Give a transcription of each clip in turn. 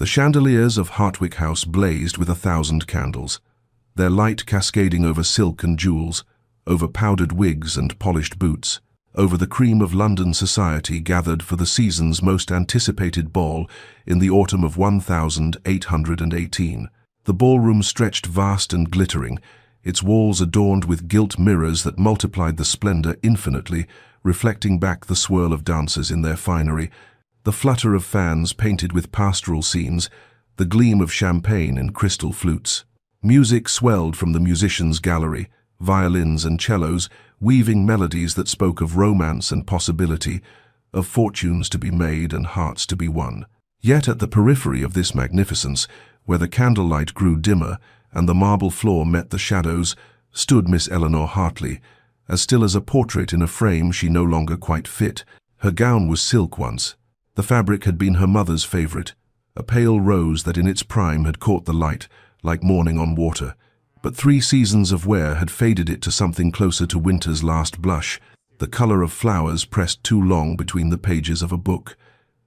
The chandeliers of Hartwick House blazed with 1,000 candles, their light cascading over silk and jewels, over powdered wigs and polished boots, over the cream of London society gathered for the season's most anticipated ball in the autumn of 1818. The ballroom stretched vast and glittering, its walls adorned with gilt mirrors that multiplied the splendor infinitely, reflecting back the swirl of dancers in their finery, the flutter of fans painted with pastoral scenes, the gleam of champagne in crystal flutes. Music swelled from the musicians' gallery, violins and cellos, weaving melodies that spoke of romance and possibility, of fortunes to be made and hearts to be won. Yet at the periphery of this magnificence, where the candlelight grew dimmer and the marble floor met the shadows, stood Miss Eleanor Hartley, as still as a portrait in a frame she no longer quite fit. Her gown was silk once. The fabric had been her mother's favorite, a pale rose that in its prime had caught the light, like morning on water. But 3 seasons of wear had faded it to something closer to winter's last blush, the color of flowers pressed too long between the pages of a book.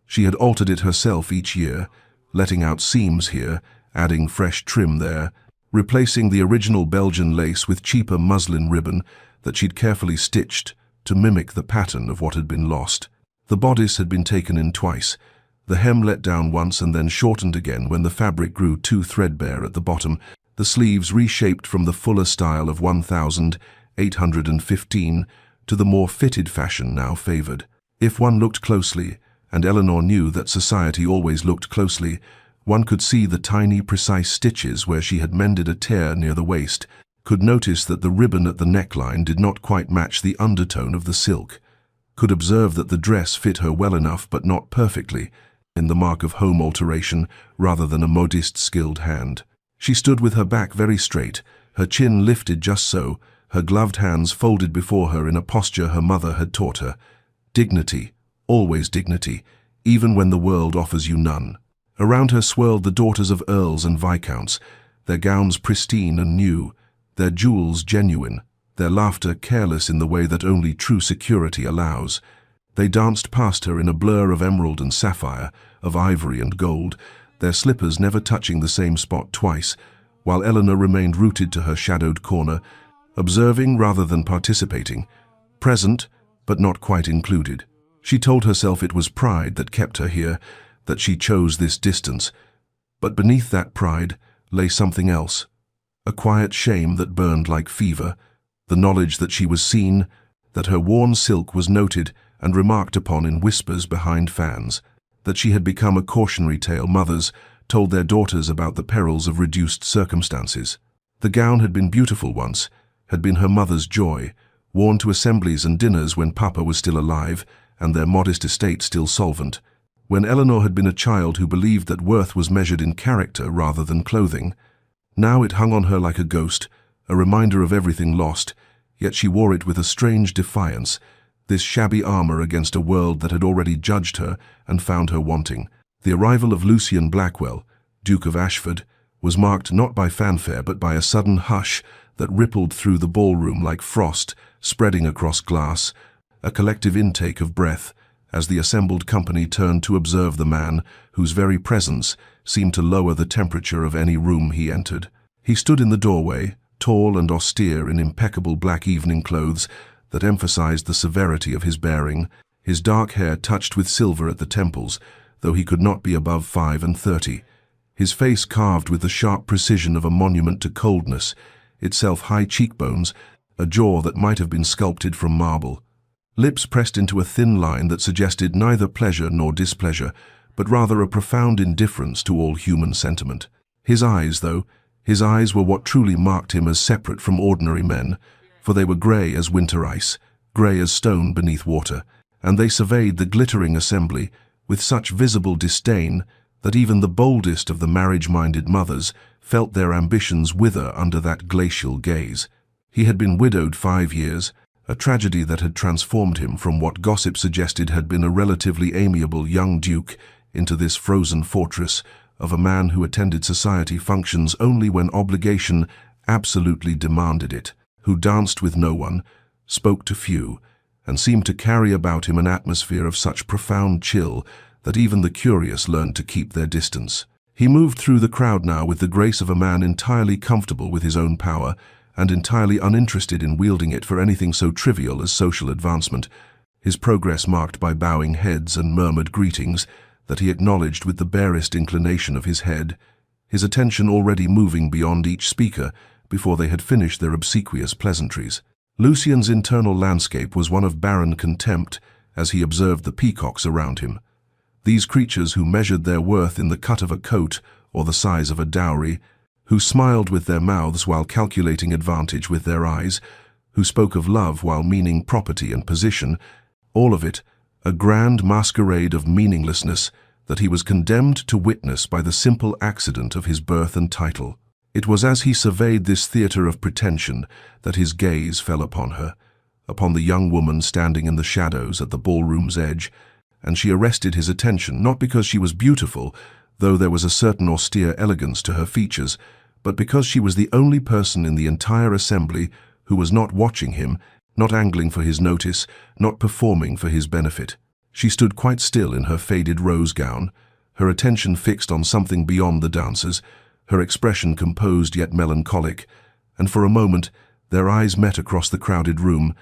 She had altered it herself each year, letting out seams here, adding fresh trim there, replacing the original Belgian lace with cheaper muslin ribbon that she'd carefully stitched to mimic the pattern of what had been lost. The bodice had been taken in twice, the hem let down once and then shortened again when the fabric grew too threadbare at the bottom, the sleeves reshaped from the fuller style of 1815 to the more fitted fashion now favored. If one looked closely, and Eleanor knew that society always looked closely, one could see the tiny, precise stitches where she had mended a tear near the waist, could notice that the ribbon at the neckline did not quite match the undertone of the silk, could observe that the dress fit her well enough but not perfectly, in the mark of home alteration rather than a modist's skilled hand. She stood with her back very straight, her chin lifted just so, her gloved hands folded before her in a posture her mother had taught her. Dignity, always dignity, even when the world offers you none. Around her swirled the daughters of earls and viscounts, their gowns pristine and new, their jewels genuine, their laughter careless in the way that only true security allows. They danced past her in a blur of emerald and sapphire, of ivory and gold, their slippers never touching the same spot twice, while Eleanor remained rooted to her shadowed corner, observing rather than participating, present but not quite included. She told herself it was pride that kept her here, that she chose this distance, but beneath that pride lay something else, a quiet shame that burned like fever, the knowledge that she was seen, that her worn silk was noted and remarked upon in whispers behind fans, that she had become a cautionary tale mothers told their daughters about the perils of reduced circumstances. The gown had been beautiful once, had been her mother's joy, worn to assemblies and dinners when Papa was still alive and their modest estate still solvent, when Eleanor had been a child who believed that worth was measured in character rather than clothing. Now it hung on her like a ghost, a reminder of everything lost, yet she wore it with a strange defiance, this shabby armor against a world that had already judged her and found her wanting. The arrival of Lucian Blackwell, Duke of Ashford, was marked not by fanfare but by a sudden hush that rippled through the ballroom like frost spreading across glass, a collective intake of breath as the assembled company turned to observe the man whose very presence seemed to lower the temperature of any room he entered. He stood in the doorway, tall and austere in impeccable black evening clothes that emphasized the severity of his bearing, his dark hair touched with silver at the temples, though he could not be above 35, his face carved with the sharp precision of a monument to coldness, itself high cheekbones, a jaw that might have been sculpted from marble, lips pressed into a thin line that suggested neither pleasure nor displeasure, but rather a profound indifference to all human sentiment. His eyes, though, his eyes were what truly marked him as separate from ordinary men, for they were grey as winter ice, grey as stone beneath water, and they surveyed the glittering assembly with such visible disdain that even the boldest of the marriage-minded mothers felt their ambitions wither under that glacial gaze. He had been widowed 5 years, a tragedy that had transformed him from what gossip suggested had been a relatively amiable young duke into this frozen fortress of a man who attended society functions only when obligation absolutely demanded it, who danced with no one, spoke to few, and seemed to carry about him an atmosphere of such profound chill that even the curious learned to keep their distance. He moved through the crowd now with the grace of a man entirely comfortable with his own power and entirely uninterested in wielding it for anything so trivial as social advancement, his progress marked by bowing heads and murmured greetings that he acknowledged with the barest inclination of his head, his attention already moving beyond each speaker before they had finished their obsequious pleasantries. Lucien's internal landscape was one of barren contempt as he observed the peacocks around him. These creatures who measured their worth in the cut of a coat or the size of a dowry, who smiled with their mouths while calculating advantage with their eyes, who spoke of love while meaning property and position, all of it a grand masquerade of meaninglessness that he was condemned to witness by the simple accident of his birth and title. It was as he surveyed this theatre of pretension that his gaze fell upon her, upon the young woman standing in the shadows at the ballroom's edge, and she arrested his attention not because she was beautiful, though there was a certain austere elegance to her features, but because she was the only person in the entire assembly who was not watching him, not angling for his notice, not performing for his benefit. She stood quite still in her faded rose gown, her attention fixed on something beyond the dancers, her expression composed yet melancholic, and for a moment their eyes met across the crowded room,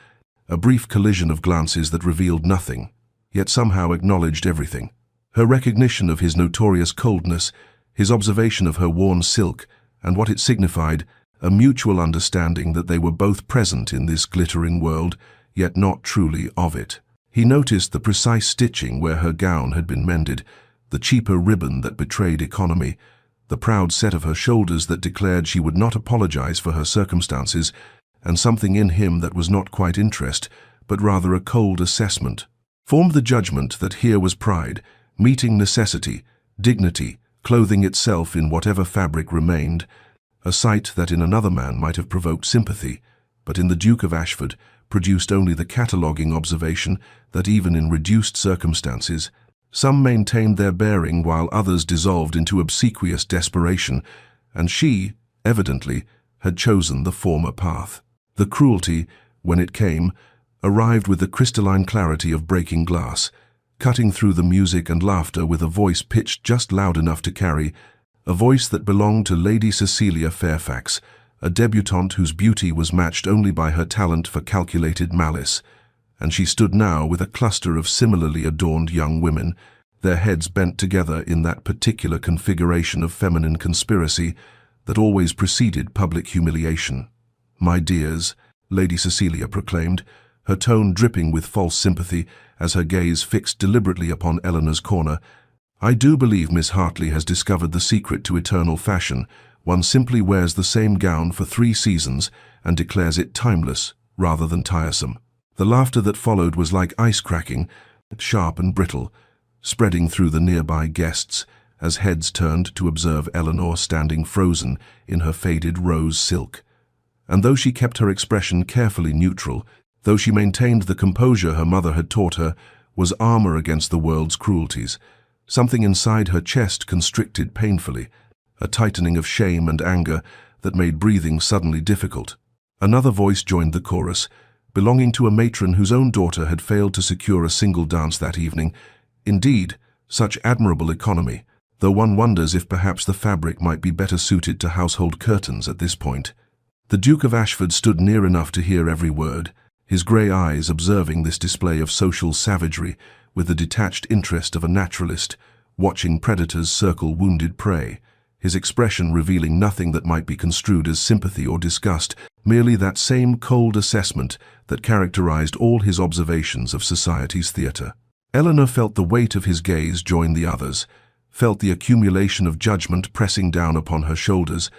a brief collision of glances that revealed nothing, yet somehow acknowledged everything. Her recognition of his notorious coldness, his observation of her worn silk, and what it signified, a mutual understanding that they were both present in this glittering world, yet not truly of it. He noticed the precise stitching where her gown had been mended, the cheaper ribbon that betrayed economy, the proud set of her shoulders that declared she would not apologize for her circumstances, and something in him that was not quite interest, but rather a cold assessment, formed the judgment that here was pride, meeting necessity, dignity, clothing itself in whatever fabric remained, a sight that in another man might have provoked sympathy, but in the Duke of Ashford produced only the cataloguing observation that even in reduced circumstances, some maintained their bearing while others dissolved into obsequious desperation, and she, evidently, had chosen the former path. The cruelty, when it came, arrived with the crystalline clarity of breaking glass, cutting through the music and laughter with a voice pitched just loud enough to carry, a voice that belonged to Lady Cecilia Fairfax, a debutante whose beauty was matched only by her talent for calculated malice, and she stood now with a cluster of similarly adorned young women, their heads bent together in that particular configuration of feminine conspiracy that always preceded public humiliation. "My dears," Lady Cecilia proclaimed, her tone dripping with false sympathy as her gaze fixed deliberately upon Eleanor's corner, "I do believe Miss Hartley has discovered the secret to eternal fashion. One simply wears the same gown for 3 seasons and declares it timeless rather than tiresome." The laughter that followed was like ice cracking, sharp and brittle, spreading through the nearby guests as heads turned to observe Eleanor standing frozen in her faded rose silk. And though she kept her expression carefully neutral, though she maintained the composure her mother had taught her, was armor against the world's cruelties, something inside her chest constricted painfully, a tightening of shame and anger that made breathing suddenly difficult. Another voice joined the chorus, belonging to a matron whose own daughter had failed to secure a single dance that evening. Indeed, such admirable economy, though one wonders if perhaps the fabric might be better suited to household curtains at this point. The Duke of Ashford stood near enough to hear every word, his grey eyes observing this display of social savagery with the detached interest of a naturalist, watching predators circle wounded prey, his expression revealing nothing that might be construed as sympathy or disgust, merely that same cold assessment that characterized all his observations of society's theatre. Eleanor felt the weight of his gaze join the others, felt the accumulation of judgment pressing down upon her shoulders,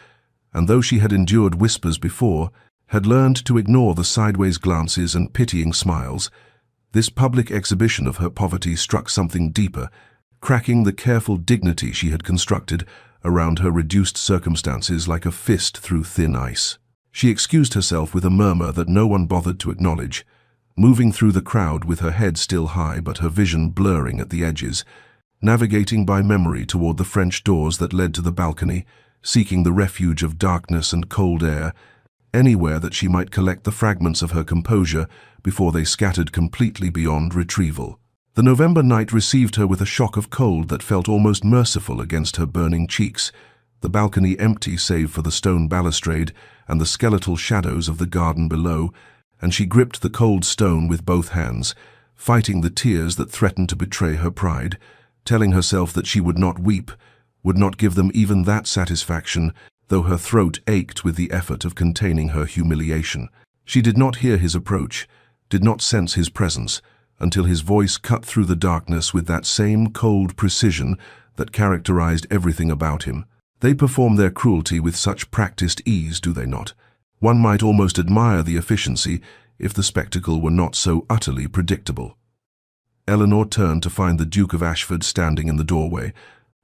and though she had endured whispers before, had learned to ignore the sideways glances and pitying smiles, this public exhibition of her poverty struck something deeper, cracking the careful dignity she had constructed around her reduced circumstances like a fist through thin ice. She excused herself with a murmur that no one bothered to acknowledge, moving through the crowd with her head still high but her vision blurring at the edges, navigating by memory toward the French doors that led to the balcony, seeking the refuge of darkness and cold air, anywhere that she might collect the fragments of her composure before they scattered completely beyond retrieval. The November night received her with a shock of cold that felt almost merciful against her burning cheeks, the balcony empty save for the stone balustrade and the skeletal shadows of the garden below, and she gripped the cold stone with both hands, fighting the tears that threatened to betray her pride, telling herself that she would not weep, would not give them even that satisfaction, though her throat ached with the effort of containing her humiliation. She did not hear his approach, did not sense his presence, until his voice cut through the darkness with that same cold precision that characterized everything about him. They perform their cruelty with such practiced ease, do they not? One might almost admire the efficiency if the spectacle were not so utterly predictable. Eleanor turned to find the Duke of Ashford standing in the doorway,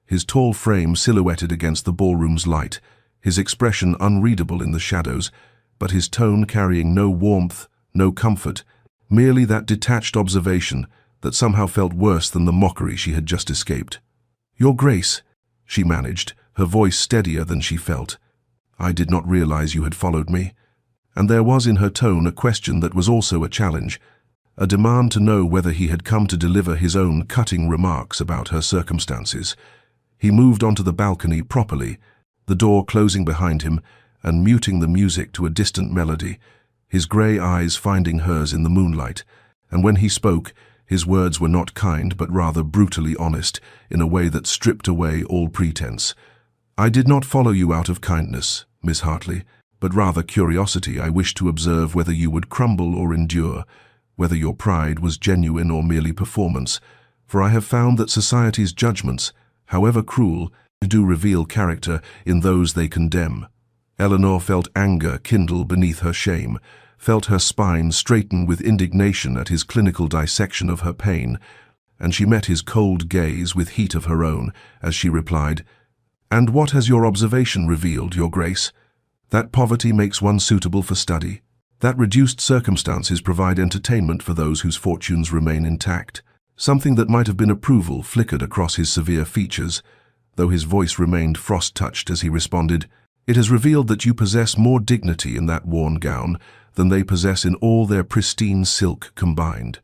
his tall frame silhouetted against the ballroom's light, his expression unreadable in the shadows, but his tone carrying no warmth, no comfort, merely that detached observation that somehow felt worse than the mockery she had just escaped. "Your Grace," she managed, her voice steadier than she felt. "I did not realize you had followed me." And there was in her tone a question that was also a challenge, a demand to know whether he had come to deliver his own cutting remarks about her circumstances. He moved onto the balcony properly, the door closing behind him and muting the music to a distant melody, his grey eyes finding hers in the moonlight, and when he spoke, his words were not kind but rather brutally honest, in a way that stripped away all pretense. "I did not follow you out of kindness, Miss Hartley, but rather curiosity. I wished to observe whether you would crumble or endure, whether your pride was genuine or merely performance, for I have found that society's judgments, however cruel, do reveal character in those they condemn." Eleanor felt anger kindle beneath her shame, felt her spine straighten with indignation at his clinical dissection of her pain, and she met his cold gaze with heat of her own as she replied, "And what has your observation revealed, Your Grace? That poverty makes one suitable for study, that reduced circumstances provide entertainment for those whose fortunes remain intact." Something that might have been approval flickered across his severe features, though his voice remained frost-touched as he responded, "It has revealed that you possess more dignity in that worn gown than they possess in all their pristine silk combined,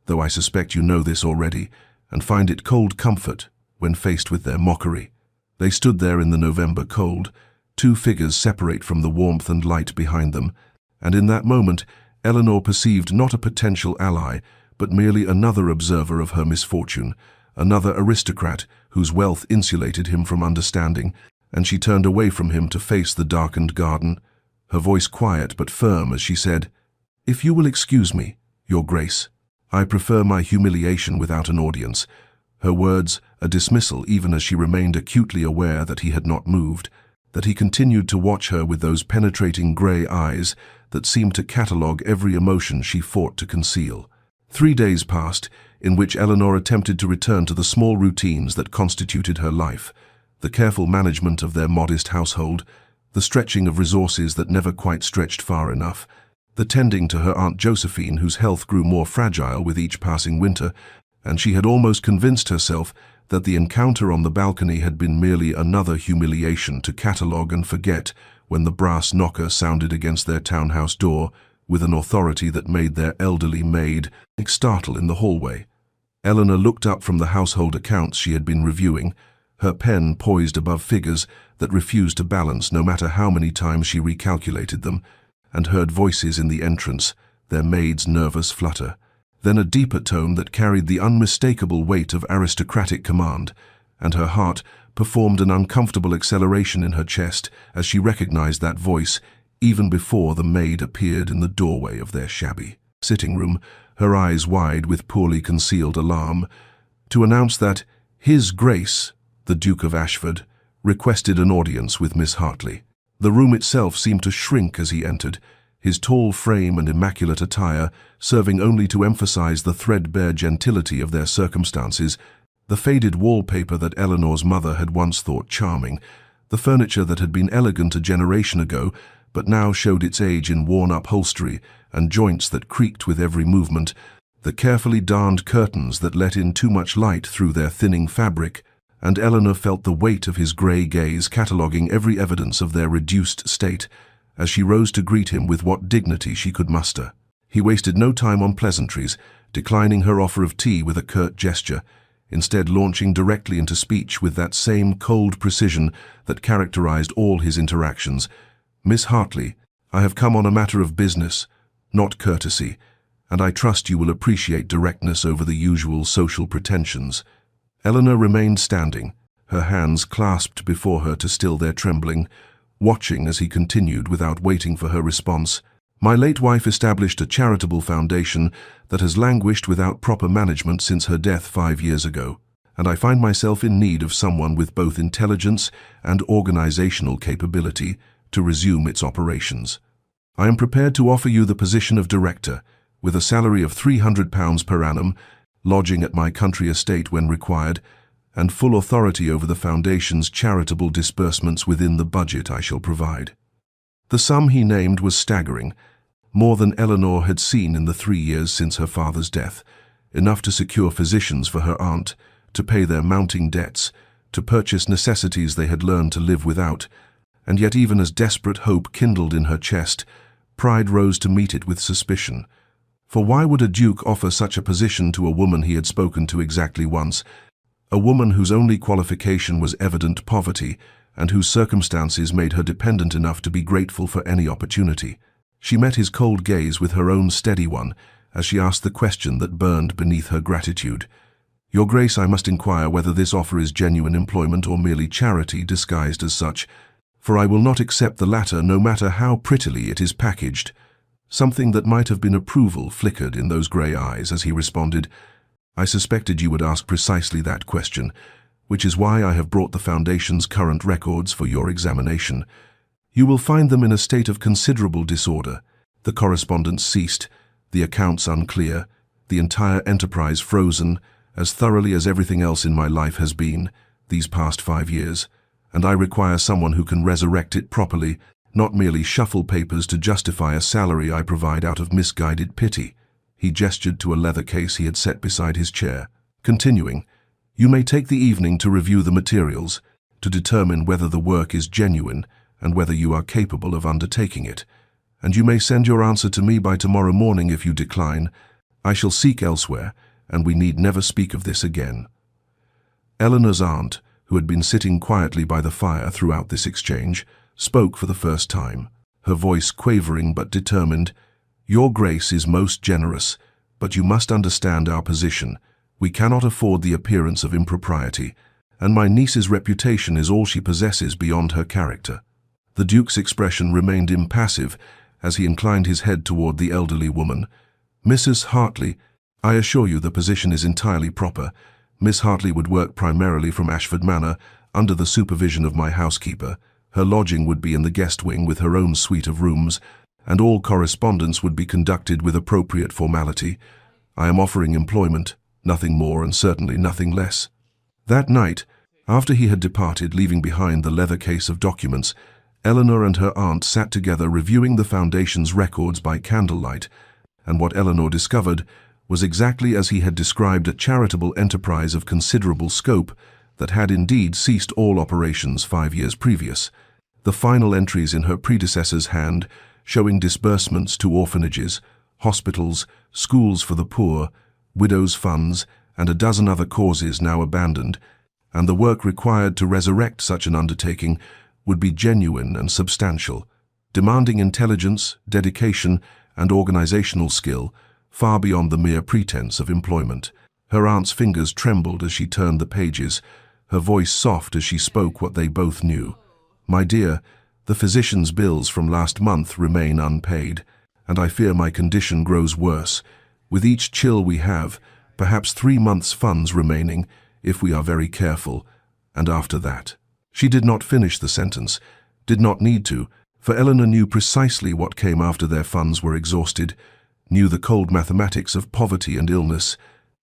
though I suspect you know this already, and find it cold comfort when faced with their mockery." They stood there in the November cold, two figures separate from the warmth and light behind them, and in that moment Eleanor perceived not a potential ally, but merely another observer of her misfortune, another aristocrat whose wealth insulated him from understanding, and she turned away from him to face the darkened garden, her voice quiet but firm as she said, "If you will excuse me, Your Grace, I prefer my humiliation without an audience." Her words a dismissal even as she remained acutely aware that he had not moved, that he continued to watch her with those penetrating grey eyes that seemed to catalogue every emotion she fought to conceal. 3 days passed, in which Eleanor attempted to return to the small routines that constituted her life, the careful management of their modest household, the stretching of resources that never quite stretched far enough, the tending to her Aunt Josephine whose health grew more fragile with each passing winter, and she had almost convinced herself that the encounter on the balcony had been merely another humiliation to catalogue and forget when the brass knocker sounded against their townhouse door with an authority that made their elderly maid startle in the hallway. Eleanor looked up from the household accounts she had been reviewing, her pen poised above figures that refused to balance no matter how many times she recalculated them, and heard voices in the entrance, their maid's nervous flutter. Then a deeper tone that carried the unmistakable weight of aristocratic command, and her heart performed an uncomfortable acceleration in her chest as she recognized that voice even before the maid appeared in the doorway of their shabby sitting room, her eyes wide with poorly concealed alarm, to announce that His Grace, the Duke of Ashford, requested an audience with Miss Hartley. The room itself seemed to shrink as he entered, his tall frame and immaculate attire serving only to emphasize the threadbare gentility of their circumstances, the faded wallpaper that Eleanor's mother had once thought charming, the furniture that had been elegant a generation ago but now showed its age in worn upholstery and joints that creaked with every movement, the carefully darned curtains that let in too much light through their thinning fabric, and Eleanor felt the weight of his grey gaze cataloguing every evidence of their reduced state, as she rose to greet him with what dignity she could muster. He wasted no time on pleasantries, declining her offer of tea with a curt gesture, instead launching directly into speech with that same cold precision that characterized all his interactions. "Miss Hartley, I have come on a matter of business, not courtesy, and I trust you will appreciate directness over the usual social pretensions." Eleanor remained standing, her hands clasped before her to still their trembling, watching as he continued without waiting for her response. "My late wife established a charitable foundation that has languished without proper management since her death 5 years ago, and I find myself in need of someone with both intelligence and organizational capability to resume its operations. I am prepared to offer you the position of director, with a salary of £300 per annum, lodging at my country estate when required, and full authority over the foundation's charitable disbursements within the budget I shall provide." The sum he named was staggering, more than Eleanor had seen in the 3 years since her father's death, enough to secure physicians for her aunt, to pay their mounting debts, to purchase necessities they had learned to live without, and yet even as desperate hope kindled in her chest, pride rose to meet it with suspicion. For why would a duke offer such a position to a woman he had spoken to exactly once, a woman whose only qualification was evident poverty, and whose circumstances made her dependent enough to be grateful for any opportunity? She met his cold gaze with her own steady one, as she asked the question that burned beneath her gratitude. "Your Grace, I must inquire whether this offer is genuine employment or merely charity disguised as such, for I will not accept the latter no matter how prettily it is packaged." Something that might have been approval flickered in those grey eyes as he responded, "I suspected you would ask precisely that question, which is why I have brought the Foundation's current records for your examination. You will find them in a state of considerable disorder. The correspondence ceased, the accounts unclear, the entire enterprise frozen, as thoroughly as everything else in my life has been, these past 5 years, and I require someone who can resurrect it properly, not merely shuffle papers to justify a salary I provide out of misguided pity." He gestured to a leather case he had set beside his chair, continuing, "You may take the evening to review the materials, to determine whether the work is genuine and whether you are capable of undertaking it, and you may send your answer to me by tomorrow morning. If you decline, I shall seek elsewhere, and we need never speak of this again." Eleanor's aunt, who had been sitting quietly by the fire throughout this exchange, spoke for the first time, her voice quavering but determined. "Your Grace is most generous, but you must understand our position. We cannot afford the appearance of impropriety, and my niece's reputation is all she possesses beyond her character." The Duke's expression remained impassive as he inclined his head toward the elderly woman. "Mrs. Hartley, I assure you the position is entirely proper. Miss Hartley would work primarily from Ashford Manor, under the supervision of my housekeeper. Her lodging would be in the guest wing with her own suite of rooms, and all correspondence would be conducted with appropriate formality. I am offering employment, nothing more and certainly nothing less." That night, after he had departed, leaving behind the leather case of documents, Eleanor and her aunt sat together reviewing the Foundation's records by candlelight, and what Eleanor discovered was exactly as he had described: a charitable enterprise of considerable scope that had indeed ceased all operations 5 years previous. The final entries in her predecessor's hand, showing disbursements to orphanages, hospitals, schools for the poor, widows' funds, and a dozen other causes now abandoned, and the work required to resurrect such an undertaking would be genuine and substantial, demanding intelligence, dedication, and organizational skill far beyond the mere pretense of employment. Her aunt's fingers trembled as she turned the pages, her voice soft as she spoke what they both knew. "My dear, the physician's bills from last month remain unpaid, and I fear my condition grows worse. With each chill we have, perhaps 3 months' funds remaining, if we are very careful, and after that." She did not finish the sentence, did not need to, for Eleanor knew precisely what came after their funds were exhausted, knew the cold mathematics of poverty and illness,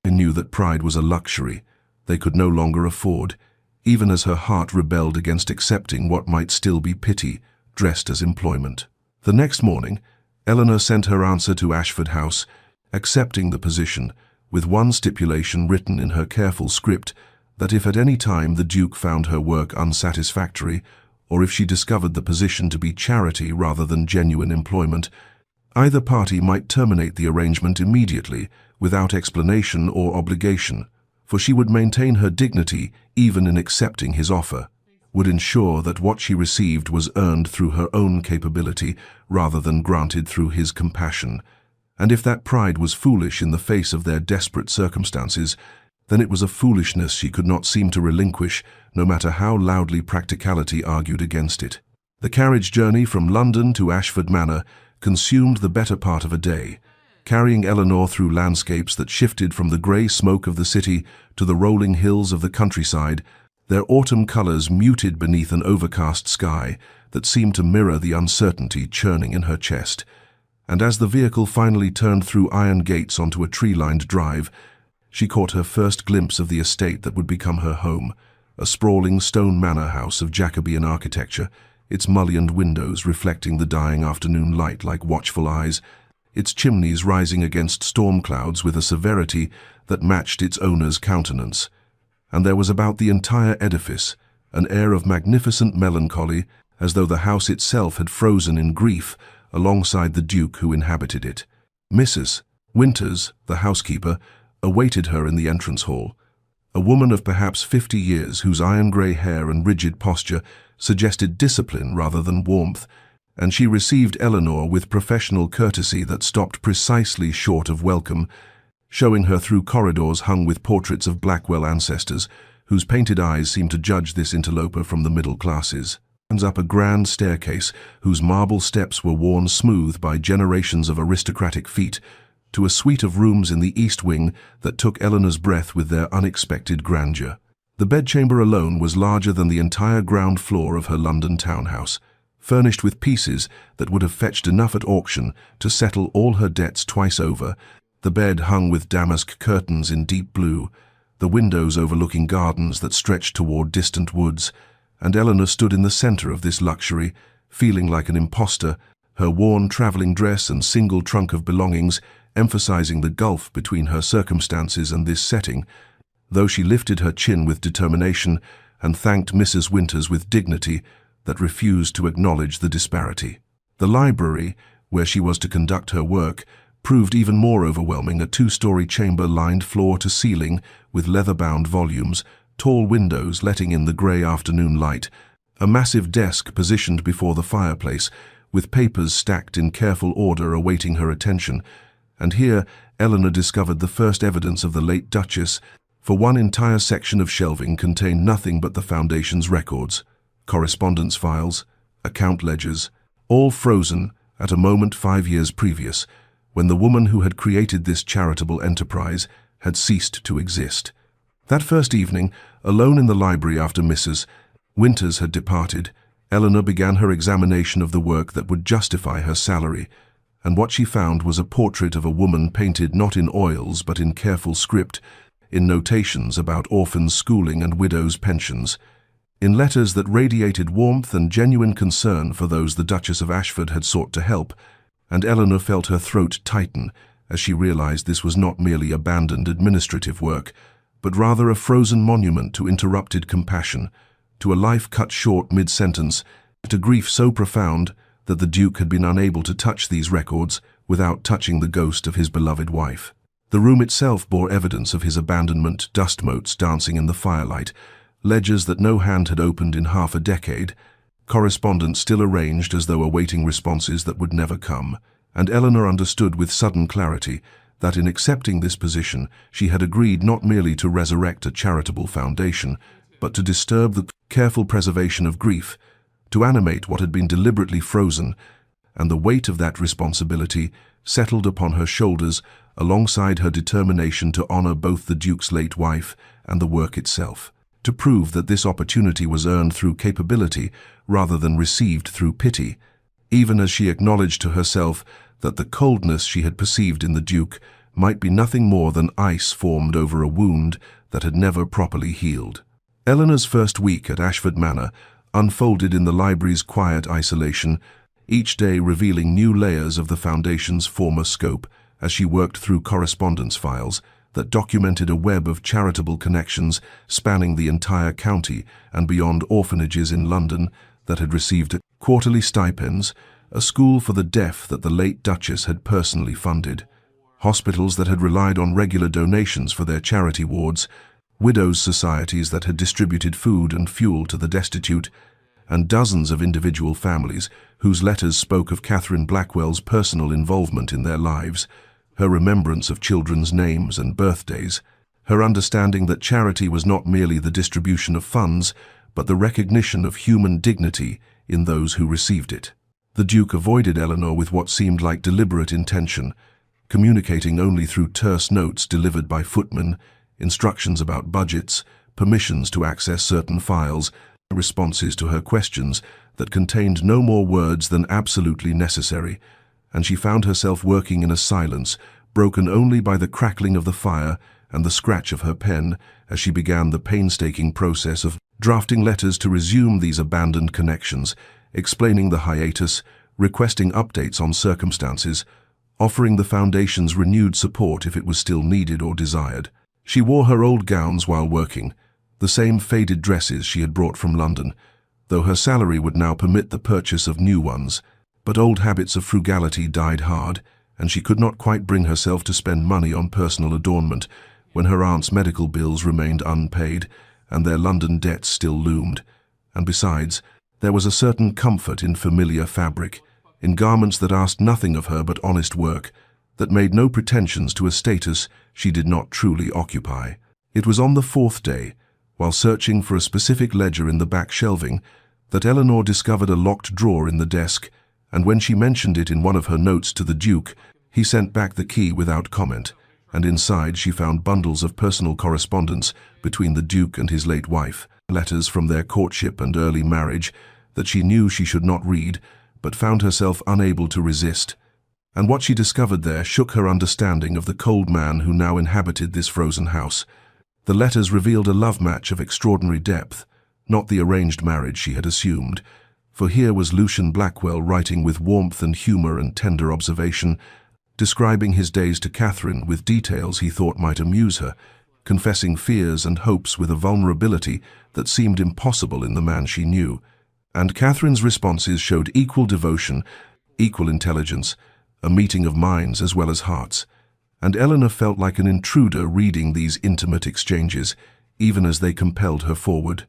and knew that pride was a luxury they could no longer afford, even as her heart rebelled against accepting what might still be pity, dressed as employment. The next morning, Eleanor sent her answer to Ashford House, accepting the position, with one stipulation written in her careful script, that if at any time the Duke found her work unsatisfactory, or if she discovered the position to be charity rather than genuine employment, Either party might terminate the arrangement immediately, without explanation or obligation, for she would maintain her dignity even in accepting his offer, would ensure that what she received was earned through her own capability rather than granted through his compassion. And if that pride was foolish in the face of their desperate circumstances, then it was a foolishness she could not seem to relinquish, no matter how loudly practicality argued against it. The carriage journey from London to Ashford Manor consumed the better part of a day, carrying Eleanor through landscapes that shifted from the grey smoke of the city to the rolling hills of the countryside, their autumn colours muted beneath an overcast sky that seemed to mirror the uncertainty churning in her chest. And as the vehicle finally turned through iron gates onto a tree-lined drive, she caught her first glimpse of the estate that would become her home, a sprawling stone manor house of Jacobean architecture, its mullioned windows reflecting the dying afternoon light like watchful eyes, its chimneys rising against storm clouds with a severity that matched its owner's countenance. And there was about the entire edifice an air of magnificent melancholy, as though the house itself had frozen in grief alongside the Duke who inhabited it. Mrs. Winters, the housekeeper, awaited her in the entrance hall, a woman of perhaps 50 years whose iron-grey hair and rigid posture suggested discipline rather than warmth, and she received Eleanor with professional courtesy that stopped precisely short of welcome, showing her through corridors hung with portraits of Blackwell ancestors, whose painted eyes seemed to judge this interloper from the middle classes, and up a grand staircase whose marble steps were worn smooth by generations of aristocratic feet, to a suite of rooms in the east wing that took Eleanor's breath with their unexpected grandeur. The bedchamber alone was larger than the entire ground floor of her London townhouse, furnished with pieces that would have fetched enough at auction to settle all her debts twice over. The bed hung with damask curtains in deep blue, the windows overlooking gardens that stretched toward distant woods, and Eleanor stood in the center of this luxury, feeling like an impostor, her worn traveling dress and single trunk of belongings emphasizing the gulf between her circumstances and this setting, though she lifted her chin with determination and thanked Mrs. Winters with dignity that refused to acknowledge the disparity. The library, where she was to conduct her work, proved even more overwhelming, a two-story chamber lined floor to ceiling with leather-bound volumes, tall windows letting in the grey afternoon light, a massive desk positioned before the fireplace, with papers stacked in careful order awaiting her attention. And here Eleanor discovered the first evidence of the late Duchess, for one entire section of shelving contained nothing but the Foundation's records, correspondence files, account ledgers, all frozen at a moment 5 years previous, when the woman who had created this charitable enterprise had ceased to exist. That first evening, alone in the library after Mrs. Winters had departed, Eleanor began her examination of the work that would justify her salary, and what she found was a portrait of a woman painted not in oils but in careful script, in notations about orphans' schooling and widows' pensions, in letters that radiated warmth and genuine concern for those the Duchess of Ashford had sought to help, and Eleanor felt her throat tighten as she realized this was not merely abandoned administrative work, but rather a frozen monument to interrupted compassion, to a life cut short mid-sentence, to grief so profound that the Duke had been unable to touch these records without touching the ghost of his beloved wife. The room itself bore evidence of his abandonment, dust motes dancing in the firelight, ledgers that no hand had opened in half a decade, correspondence still arranged as though awaiting responses that would never come, and Eleanor understood with sudden clarity that in accepting this position she had agreed not merely to resurrect a charitable foundation, but to disturb the careful preservation of grief, to animate what had been deliberately frozen, and the weight of that responsibility settled upon her shoulders alongside her determination to honor both the Duke's late wife and the work itself, to prove that this opportunity was earned through capability rather than received through pity, even as she acknowledged to herself that the coldness she had perceived in the Duke might be nothing more than ice formed over a wound that had never properly healed. Eleanor's first week at Ashford Manor unfolded in the library's quiet isolation, each day revealing new layers of the Foundation's former scope as she worked through correspondence files that documented a web of charitable connections spanning the entire county and beyond orphanages in London that had received quarterly stipends, a school for the deaf that the late Duchess had personally funded, hospitals that had relied on regular donations for their charity wards, widows' societies that had distributed food and fuel to the destitute, and dozens of individual families whose letters spoke of Catherine Blackwell's personal involvement in their lives, her remembrance of children's names and birthdays, her understanding that charity was not merely the distribution of funds, but the recognition of human dignity in those who received it. The Duke avoided Eleanor with what seemed like deliberate intention, communicating only through terse notes delivered by footmen, instructions about budgets, permissions to access certain files, responses to her questions that contained no more words than absolutely necessary, and she found herself working in a silence broken only by the crackling of the fire and the scratch of her pen as she began the painstaking process of drafting letters to resume these abandoned connections, explaining the hiatus, requesting updates on circumstances, offering the Foundation's renewed support if it was still needed or desired. She wore her old gowns while working, the same faded dresses she had brought from London, though her salary would now permit the purchase of new ones. But old habits of frugality died hard, and she could not quite bring herself to spend money on personal adornment when her aunt's medical bills remained unpaid and their London debts still loomed. And besides, there was a certain comfort in familiar fabric, in garments that asked nothing of her but honest work, that made no pretensions to a status she did not truly occupy. It was on the fourth day, while searching for a specific ledger in the back shelving, that Eleanor discovered a locked drawer in the desk, and when she mentioned it in one of her notes to the Duke, he sent back the key without comment, and inside she found bundles of personal correspondence between the Duke and his late wife, letters from their courtship and early marriage that she knew she should not read, but found herself unable to resist. And what she discovered there shook her understanding of the cold man who now inhabited this frozen house. The letters revealed a love match of extraordinary depth, not the arranged marriage she had assumed, for here was Lucian Blackwell writing with warmth and humour and tender observation, describing his days to Catherine with details he thought might amuse her, confessing fears and hopes with a vulnerability that seemed impossible in the man she knew. And Catherine's responses showed equal devotion, equal intelligence, a meeting of minds as well as hearts. And Eleanor felt like an intruder reading these intimate exchanges, even as they compelled her forward,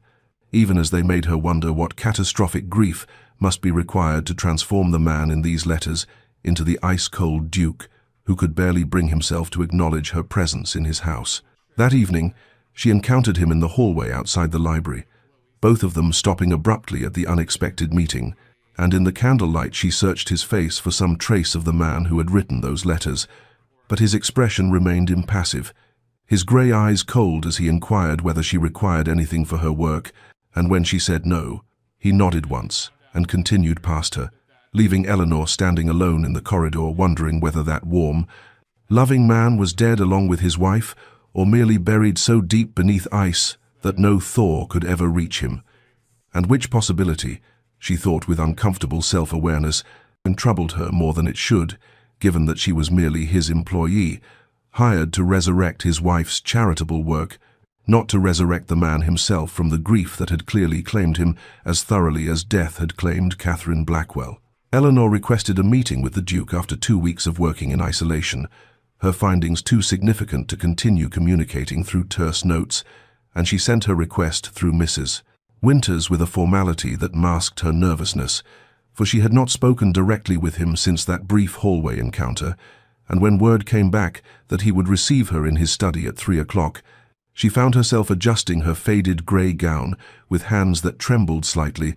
even as they made her wonder what catastrophic grief must be required to transform the man in these letters into the ice-cold Duke who could barely bring himself to acknowledge her presence in his house. That evening, she encountered him in the hallway outside the library, both of them stopping abruptly at the unexpected meeting, and in the candlelight she searched his face for some trace of the man who had written those letters. But his expression remained impassive, his grey eyes cold as he inquired whether she required anything for her work, and when she said no, he nodded once and continued past her, leaving Eleanor standing alone in the corridor wondering whether that warm, loving man was dead along with his wife, or merely buried so deep beneath ice that no thaw could ever reach him. And which possibility, she thought with uncomfortable self-awareness, troubled her more than it should, given that she was merely his employee, hired to resurrect his wife's charitable work, not to resurrect the man himself from the grief that had clearly claimed him as thoroughly as death had claimed Catherine Blackwell. Eleanor requested a meeting with the Duke after 2 weeks of working in isolation, her findings too significant to continue communicating through terse notes, and she sent her request through Mrs. Winters with a formality that masked her nervousness, for she had not spoken directly with him since that brief hallway encounter, and when word came back that he would receive her in his study at 3 o'clock, she found herself adjusting her faded grey gown with hands that trembled slightly,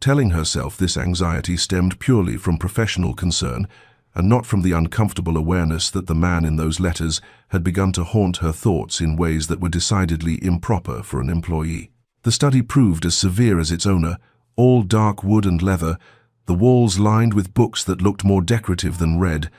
telling herself this anxiety stemmed purely from professional concern and not from the uncomfortable awareness that the man in those letters had begun to haunt her thoughts in ways that were decidedly improper for an employee. The study proved as severe as its owner, all dark wood and leather, the walls lined with books that looked more decorative than read,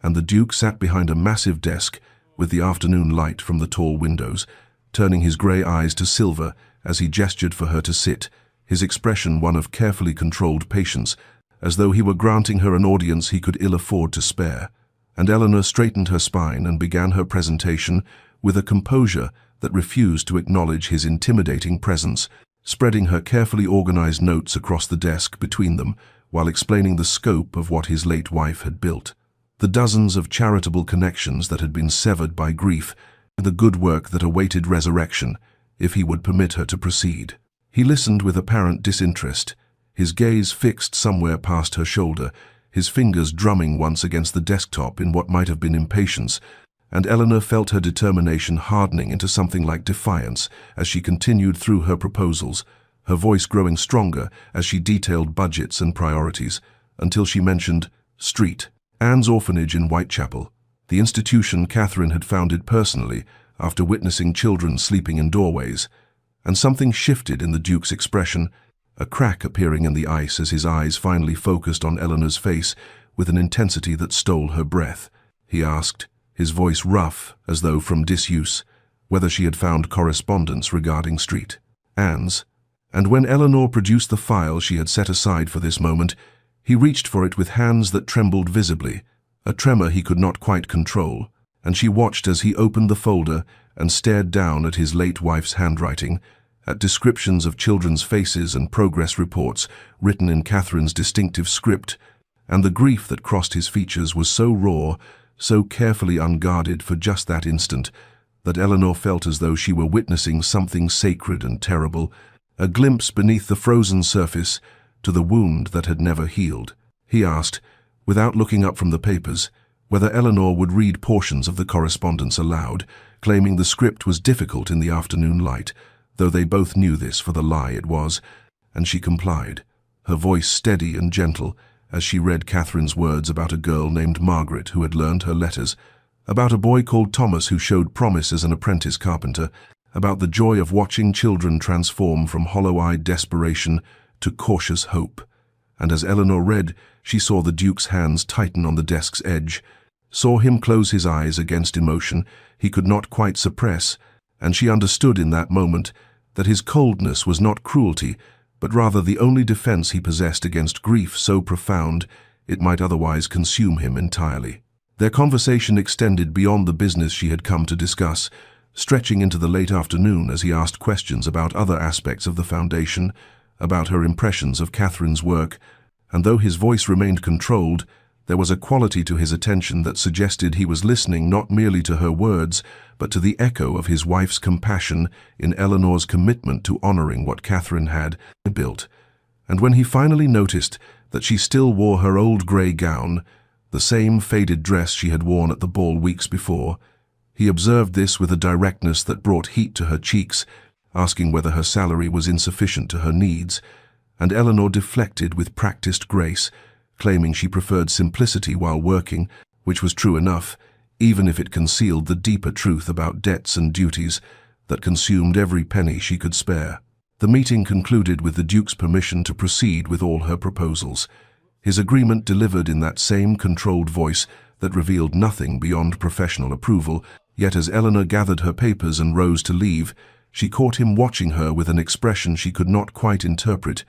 and the Duke sat behind a massive desk with the afternoon light from the tall windows, turning his grey eyes to silver as he gestured for her to sit, his expression one of carefully controlled patience, as though he were granting her an audience he could ill afford to spare. And Eleanor straightened her spine and began her presentation with a composure that refused to acknowledge his intimidating presence spreading her carefully organized notes across the desk between them while explaining the scope of what his late wife had built. The dozens of charitable connections that had been severed by grief, and the good work that awaited resurrection, if he would permit her to proceed. He listened with apparent disinterest, his gaze fixed somewhere past her shoulder, his fingers drumming once against the desktop in what might have been impatience, and Eleanor felt her determination hardening into something like defiance as she continued through her proposals, her voice growing stronger as she detailed budgets and priorities, until she mentioned Street, Anne's orphanage in Whitechapel, the institution Catherine had founded personally after witnessing children sleeping in doorways. And something shifted in the Duke's expression, a crack appearing in the ice as his eyes finally focused on Eleanor's face with an intensity that stole her breath. He asked, his voice rough as though from disuse, whether she had found correspondence regarding Street, Anne's. And when Eleanor produced the file she had set aside for this moment, he reached for it with hands that trembled visibly, a tremor he could not quite control, and she watched as he opened the folder and stared down at his late wife's handwriting, at descriptions of children's faces and progress reports written in Catherine's distinctive script, and the grief that crossed his features was so raw, so carefully unguarded for just that instant, that Eleanor felt as though she were witnessing something sacred and terrible, a glimpse beneath the frozen surface to the wound that had never healed. He asked, without looking up from the papers, whether Eleanor would read portions of the correspondence aloud, claiming the script was difficult in the afternoon light, though they both knew this for the lie it was, and she complied, her voice steady and gentle as she read Catherine's words about a girl named Margaret who had learned her letters, about a boy called Thomas who showed promise as an apprentice carpenter, about the joy of watching children transform from hollow-eyed desperation to cautious hope. And as Eleanor read, she saw the Duke's hands tighten on the desk's edge, saw him close his eyes against emotion he could not quite suppress, and she understood in that moment that his coldness was not cruelty, but rather the only defense he possessed against grief so profound it might otherwise consume him entirely. Their conversation extended beyond the business she had come to discuss, stretching into the late afternoon as he asked questions about other aspects of the foundation, about her impressions of Catherine's work, and though his voice remained controlled, there was a quality to his attention that suggested he was listening not merely to her words, but to the echo of his wife's compassion in Eleanor's commitment to honoring what Catherine had built. And when he finally noticed that she still wore her old grey gown, the same faded dress she had worn at the ball weeks before, he observed this with a directness that brought heat to her cheeks, asking whether her salary was insufficient to her needs, and Eleanor deflected with practiced grace, claiming she preferred simplicity while working, which was true enough, even if it concealed the deeper truth about debts and duties that consumed every penny she could spare. The meeting concluded with the Duke's permission to proceed with all her proposals, his agreement delivered in that same controlled voice that revealed nothing beyond professional approval, yet as Eleanor gathered her papers and rose to leave, she caught him watching her with an expression she could not quite interpret,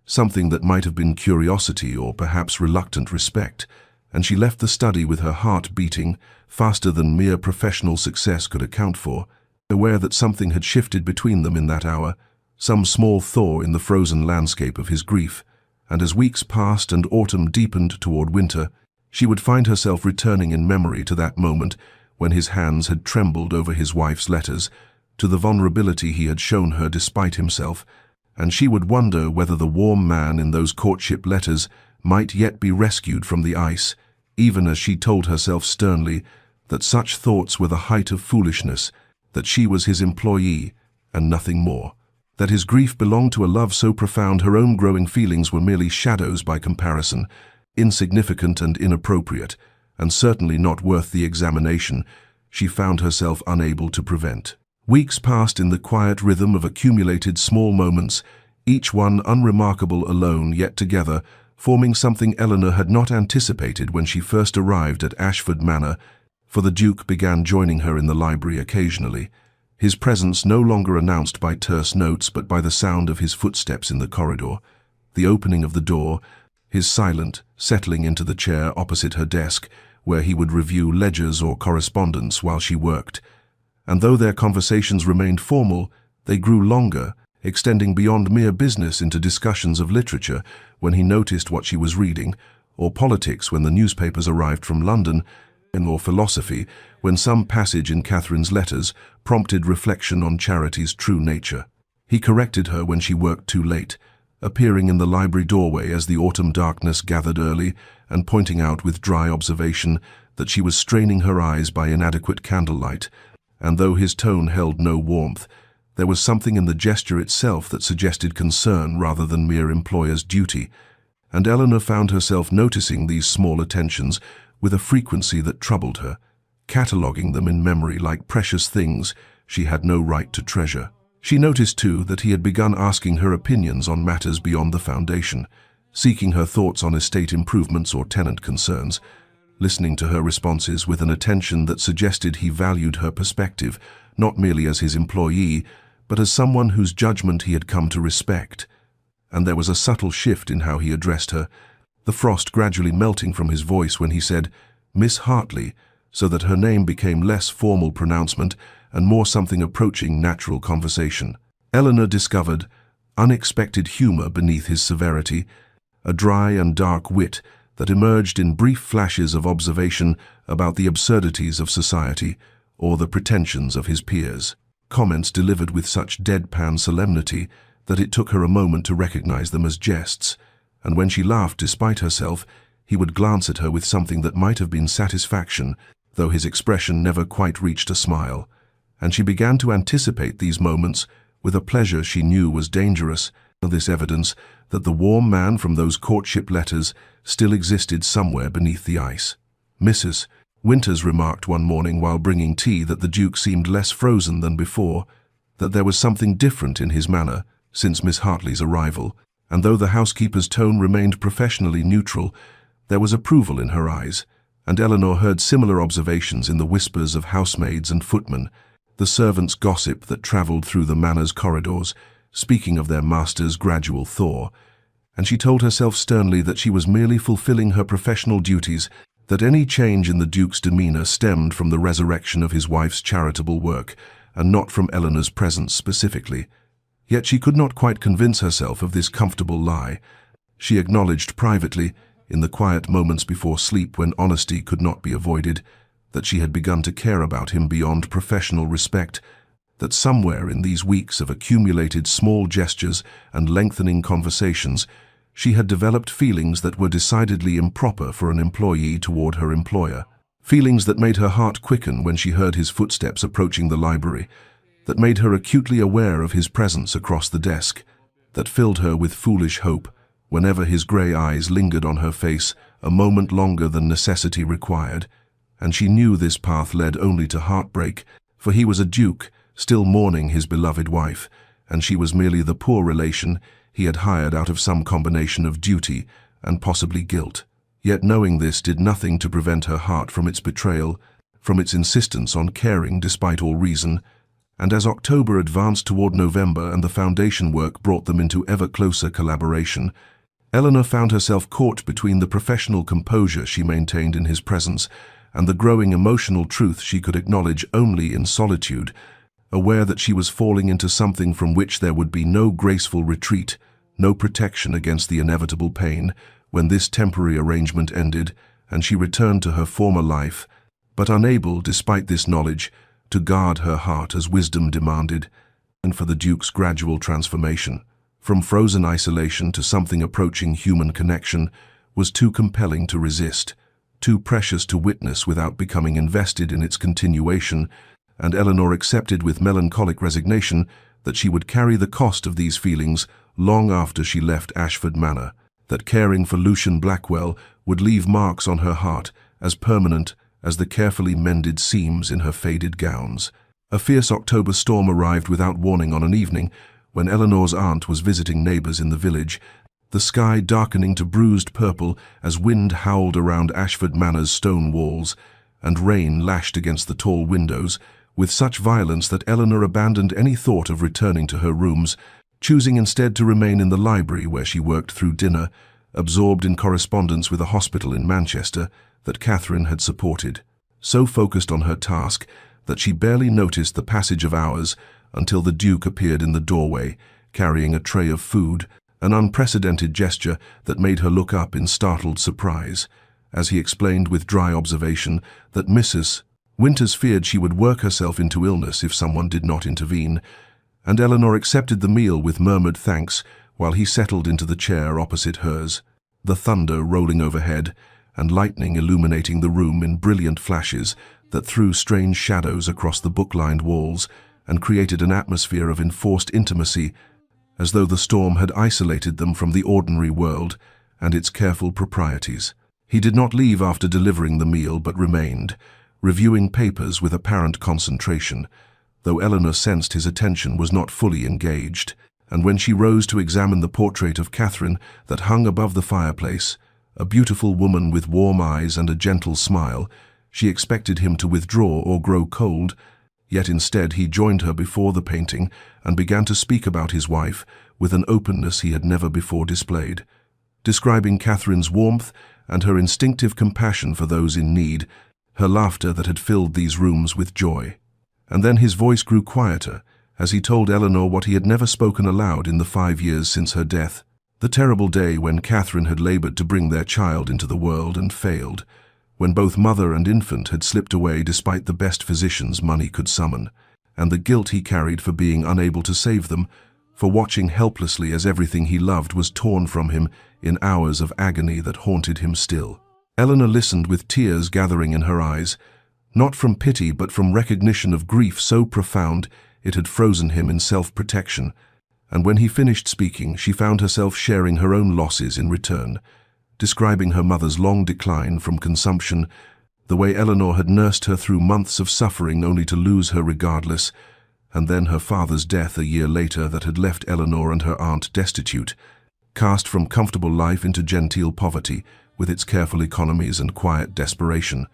something that might have been curiosity or perhaps reluctant respect, and she left the study with her heart beating faster than mere professional success could account for, aware that something had shifted between them in that hour, some small thaw in the frozen landscape of his grief, and as weeks passed and autumn deepened toward winter, she would find herself returning in memory to that moment when his hands had trembled over his wife's letters, to the vulnerability he had shown her despite himself, and she would wonder whether the warm man in those courtship letters might yet be rescued from the ice, even as she told herself sternly that such thoughts were the height of foolishness, that she was his employee and nothing more, that his grief belonged to a love so profound her own growing feelings were merely shadows by comparison, insignificant and inappropriate, and certainly not worth the examination she found herself unable to prevent. Weeks passed in the quiet rhythm of accumulated small moments, each one unremarkable alone yet together, forming something Eleanor had not anticipated when she first arrived at Ashford Manor, for the Duke began joining her in the library occasionally, his presence no longer announced by terse notes but by the sound of his footsteps in the corridor, the opening of the door, his silent settling into the chair opposite her desk, where he would review ledgers or correspondence while she worked. And though their conversations remained formal, they grew longer, extending beyond mere business into discussions of literature when he noticed what she was reading, or politics when the newspapers arrived from London, or philosophy when some passage in Catherine's letters prompted reflection on Charity's true nature. He corrected her when she worked too late, appearing in the library doorway as the autumn darkness gathered early and pointing out with dry observation that she was straining her eyes by inadequate candlelight, and though his tone held no warmth, there was something in the gesture itself that suggested concern rather than mere employer's duty, and Eleanor found herself noticing these small attentions with a frequency that troubled her, cataloguing them in memory like precious things she had no right to treasure. She noticed, too, that he had begun asking her opinions on matters beyond the foundation, seeking her thoughts on estate improvements or tenant concerns, listening to her responses with an attention that suggested he valued her perspective, not merely as his employee, but as someone whose judgment he had come to respect. And there was a subtle shift in how he addressed her, the frost gradually melting from his voice when he said, "Miss Hartley," so that her name became less formal pronouncement and more something approaching natural conversation. Eleanor discovered unexpected humor beneath his severity, a dry and dark wit that emerged in brief flashes of observation about the absurdities of society or the pretensions of his peers. Comments delivered with such deadpan solemnity that it took her a moment to recognize them as jests, and when she laughed despite herself, he would glance at her with something that might have been satisfaction, though his expression never quite reached a smile, and she began to anticipate these moments with a pleasure she knew was dangerous, this evidence that the warm man from those courtship letters still existed somewhere beneath the ice. Mrs. Winters remarked one morning while bringing tea that the Duke seemed less frozen than before, that there was something different in his manner since Miss Hartley's arrival, and though the housekeeper's tone remained professionally neutral, there was approval in her eyes, and Eleanor heard similar observations in the whispers of housemaids and footmen, the servants' gossip that travelled through the manor's corridors, speaking of their master's gradual thaw, and she told herself sternly that she was merely fulfilling her professional duties, that any change in the Duke's demeanour stemmed from the resurrection of his wife's charitable work, and not from Eleanor's presence specifically. Yet she could not quite convince herself of this comfortable lie. She acknowledged privately, in the quiet moments before sleep when honesty could not be avoided, that she had begun to care about him beyond professional respect, that somewhere in these weeks of accumulated small gestures and lengthening conversations, she had developed feelings that were decidedly improper for an employee toward her employer, feelings that made her heart quicken when she heard his footsteps approaching the library, that made her acutely aware of his presence across the desk, that filled her with foolish hope whenever his grey eyes lingered on her face a moment longer than necessity required, and she knew this path led only to heartbreak, for he was a duke, still mourning his beloved wife, and she was merely the poor relation he had hired out of some combination of duty and possibly guilt. Yet knowing this did nothing to prevent her heart from its betrayal, from its insistence on caring despite all reason, and as October advanced toward November and the foundation work brought them into ever closer collaboration, Eleanor found herself caught between the professional composure she maintained in his presence and the growing emotional truth she could acknowledge only in solitude, aware that she was falling into something from which there would be no graceful retreat, no protection against the inevitable pain, when this temporary arrangement ended and she returned to her former life, but unable, despite this knowledge, to guard her heart as wisdom demanded, and for the Duke's gradual transformation, from frozen isolation to something approaching human connection, was too compelling to resist, too precious to witness without becoming invested in its continuation, and Eleanor accepted with melancholic resignation that she would carry the cost of these feelings long after she left Ashford Manor, that caring for Lucian Blackwell would leave marks on her heart as permanent as the carefully mended seams in her faded gowns. A fierce October storm arrived without warning on an evening when Eleanor's aunt was visiting neighbours in the village, the sky darkening to bruised purple as wind howled around Ashford Manor's stone walls, and rain lashed against the tall windows, with such violence that Eleanor abandoned any thought of returning to her rooms, choosing instead to remain in the library where she worked through dinner, absorbed in correspondence with a hospital in Manchester that Catherine had supported, so focused on her task that she barely noticed the passage of hours until the Duke appeared in the doorway, carrying a tray of food, an unprecedented gesture that made her look up in startled surprise, as he explained with dry observation that Mrs. Winters feared she would work herself into illness if someone did not intervene, and Eleanor accepted the meal with murmured thanks while he settled into the chair opposite hers, the thunder rolling overhead and lightning illuminating the room in brilliant flashes that threw strange shadows across the book-lined walls and created an atmosphere of enforced intimacy, as though the storm had isolated them from the ordinary world and its careful proprieties. He did not leave after delivering the meal but remained, reviewing papers with apparent concentration, though Eleanor sensed his attention was not fully engaged, and when she rose to examine the portrait of Catherine that hung above the fireplace, a beautiful woman with warm eyes and a gentle smile, she expected him to withdraw or grow cold, yet instead he joined her before the painting and began to speak about his wife with an openness he had never before displayed, describing Catherine's warmth and her instinctive compassion for those in need, her laughter that had filled these rooms with joy. And then his voice grew quieter as he told Eleanor what he had never spoken aloud in the 5 years since her death, the terrible day when Catherine had labored to bring their child into the world and failed, when both mother and infant had slipped away despite the best physicians money could summon, and the guilt he carried for being unable to save them, for watching helplessly as everything he loved was torn from him in hours of agony that haunted him still. Eleanor listened with tears gathering in her eyes, not from pity but from recognition of grief so profound it had frozen him in self-protection, and when he finished speaking, she found herself sharing her own losses in return, describing her mother's long decline from consumption, the way Eleanor had nursed her through months of suffering only to lose her regardless, and then her father's death a year later that had left Eleanor and her aunt destitute, cast from comfortable life into genteel poverty with its careful economies and quiet desperation.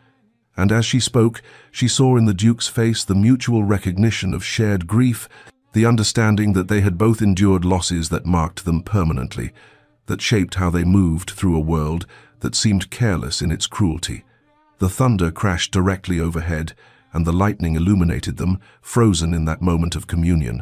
And as she spoke, she saw in the Duke's face the mutual recognition of shared grief, the understanding that they had both endured losses that marked them permanently, that shaped how they moved through a world that seemed careless in its cruelty. The thunder crashed directly overhead, and the lightning illuminated them, frozen in that moment of communion.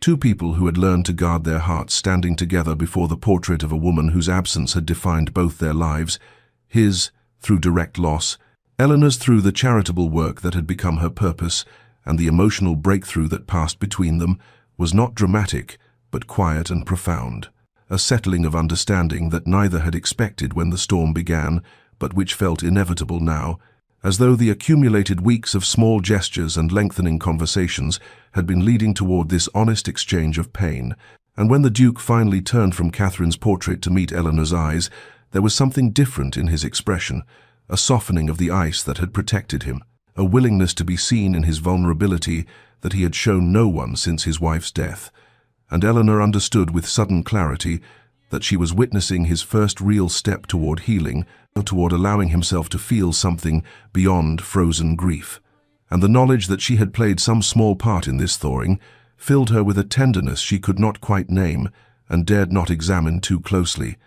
Two people who had learned to guard their hearts standing together before the portrait of a woman whose absence had defined both their lives, his through direct loss, Eleanor's through the charitable work that had become her purpose, and the emotional breakthrough that passed between them was not dramatic, but quiet and profound, a settling of understanding that neither had expected when the storm began, but which felt inevitable now, as though the accumulated weeks of small gestures and lengthening conversations had been leading toward this honest exchange of pain. And when the Duke finally turned from Catherine's portrait to meet Eleanor's eyes, there was something different in his expression, a softening of the ice that had protected him, a willingness to be seen in his vulnerability that he had shown no one since his wife's death. And Eleanor understood with sudden clarity that she was witnessing his first real step toward healing, toward allowing himself to feel something beyond frozen grief. And the knowledge that she had played some small part in this thawing filled her with a tenderness she could not quite name and dared not examine too closely,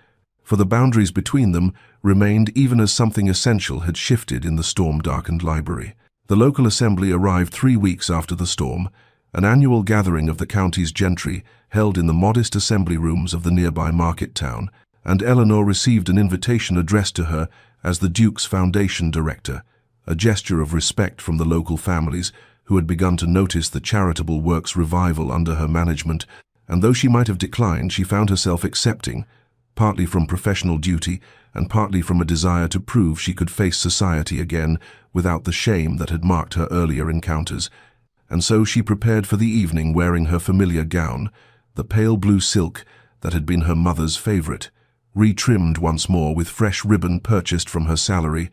for the boundaries between them remained even as something essential had shifted in the storm-darkened library. The local assembly arrived 3 weeks after the storm, an annual gathering of the county's gentry held in the modest assembly rooms of the nearby market town, and Eleanor received an invitation addressed to her as the Duke's foundation director, a gesture of respect from the local families who had begun to notice the charitable work's revival under her management, and though she might have declined, she found herself accepting, partly from professional duty and partly from a desire to prove she could face society again without the shame that had marked her earlier encounters. And so she prepared for the evening wearing her familiar gown, the pale blue silk that had been her mother's favorite, retrimmed once more with fresh ribbon purchased from her salary,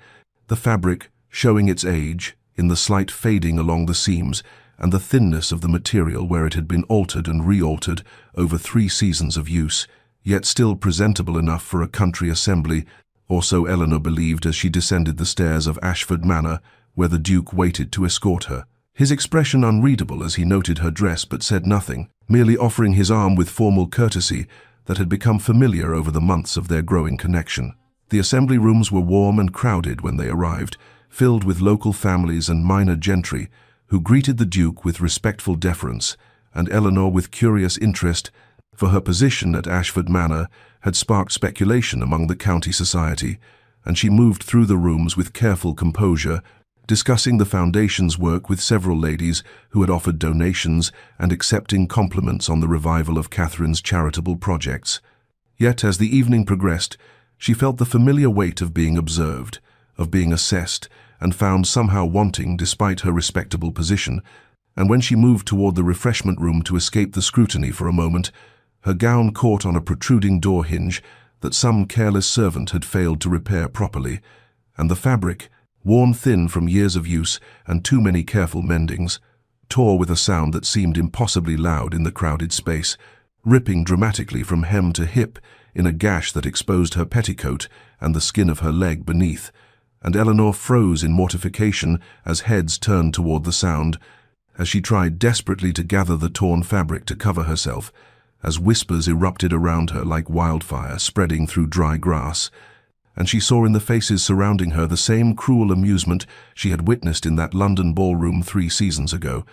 the fabric showing its age in the slight fading along the seams and the thinness of the material where it had been altered and re-altered over 3 seasons of use, yet still presentable enough for a country assembly, or so Eleanor believed as she descended the stairs of Ashford Manor, where the Duke waited to escort her. His expression unreadable as he noted her dress but said nothing, merely offering his arm with formal courtesy that had become familiar over the months of their growing connection. The assembly rooms were warm and crowded when they arrived, filled with local families and minor gentry, who greeted the Duke with respectful deference, and Eleanor with curious interest, for her position at Ashford Manor had sparked speculation among the county society, and she moved through the rooms with careful composure, discussing the foundation's work with several ladies who had offered donations and accepting compliments on the revival of Catherine's charitable projects. Yet, as the evening progressed, she felt the familiar weight of being observed, of being assessed, and found somehow wanting despite her respectable position, and when she moved toward the refreshment room to escape the scrutiny for a moment, her gown caught on a protruding door hinge that some careless servant had failed to repair properly, and the fabric, worn thin from years of use and too many careful mendings, tore with a sound that seemed impossibly loud in the crowded space, ripping dramatically from hem to hip in a gash that exposed her petticoat and the skin of her leg beneath, and Eleanor froze in mortification as heads turned toward the sound, as she tried desperately to gather the torn fabric to cover herself, as whispers erupted around her like wildfire spreading through dry grass, and she saw in the faces surrounding her the same cruel amusement she had witnessed in that London ballroom 3 seasons ago,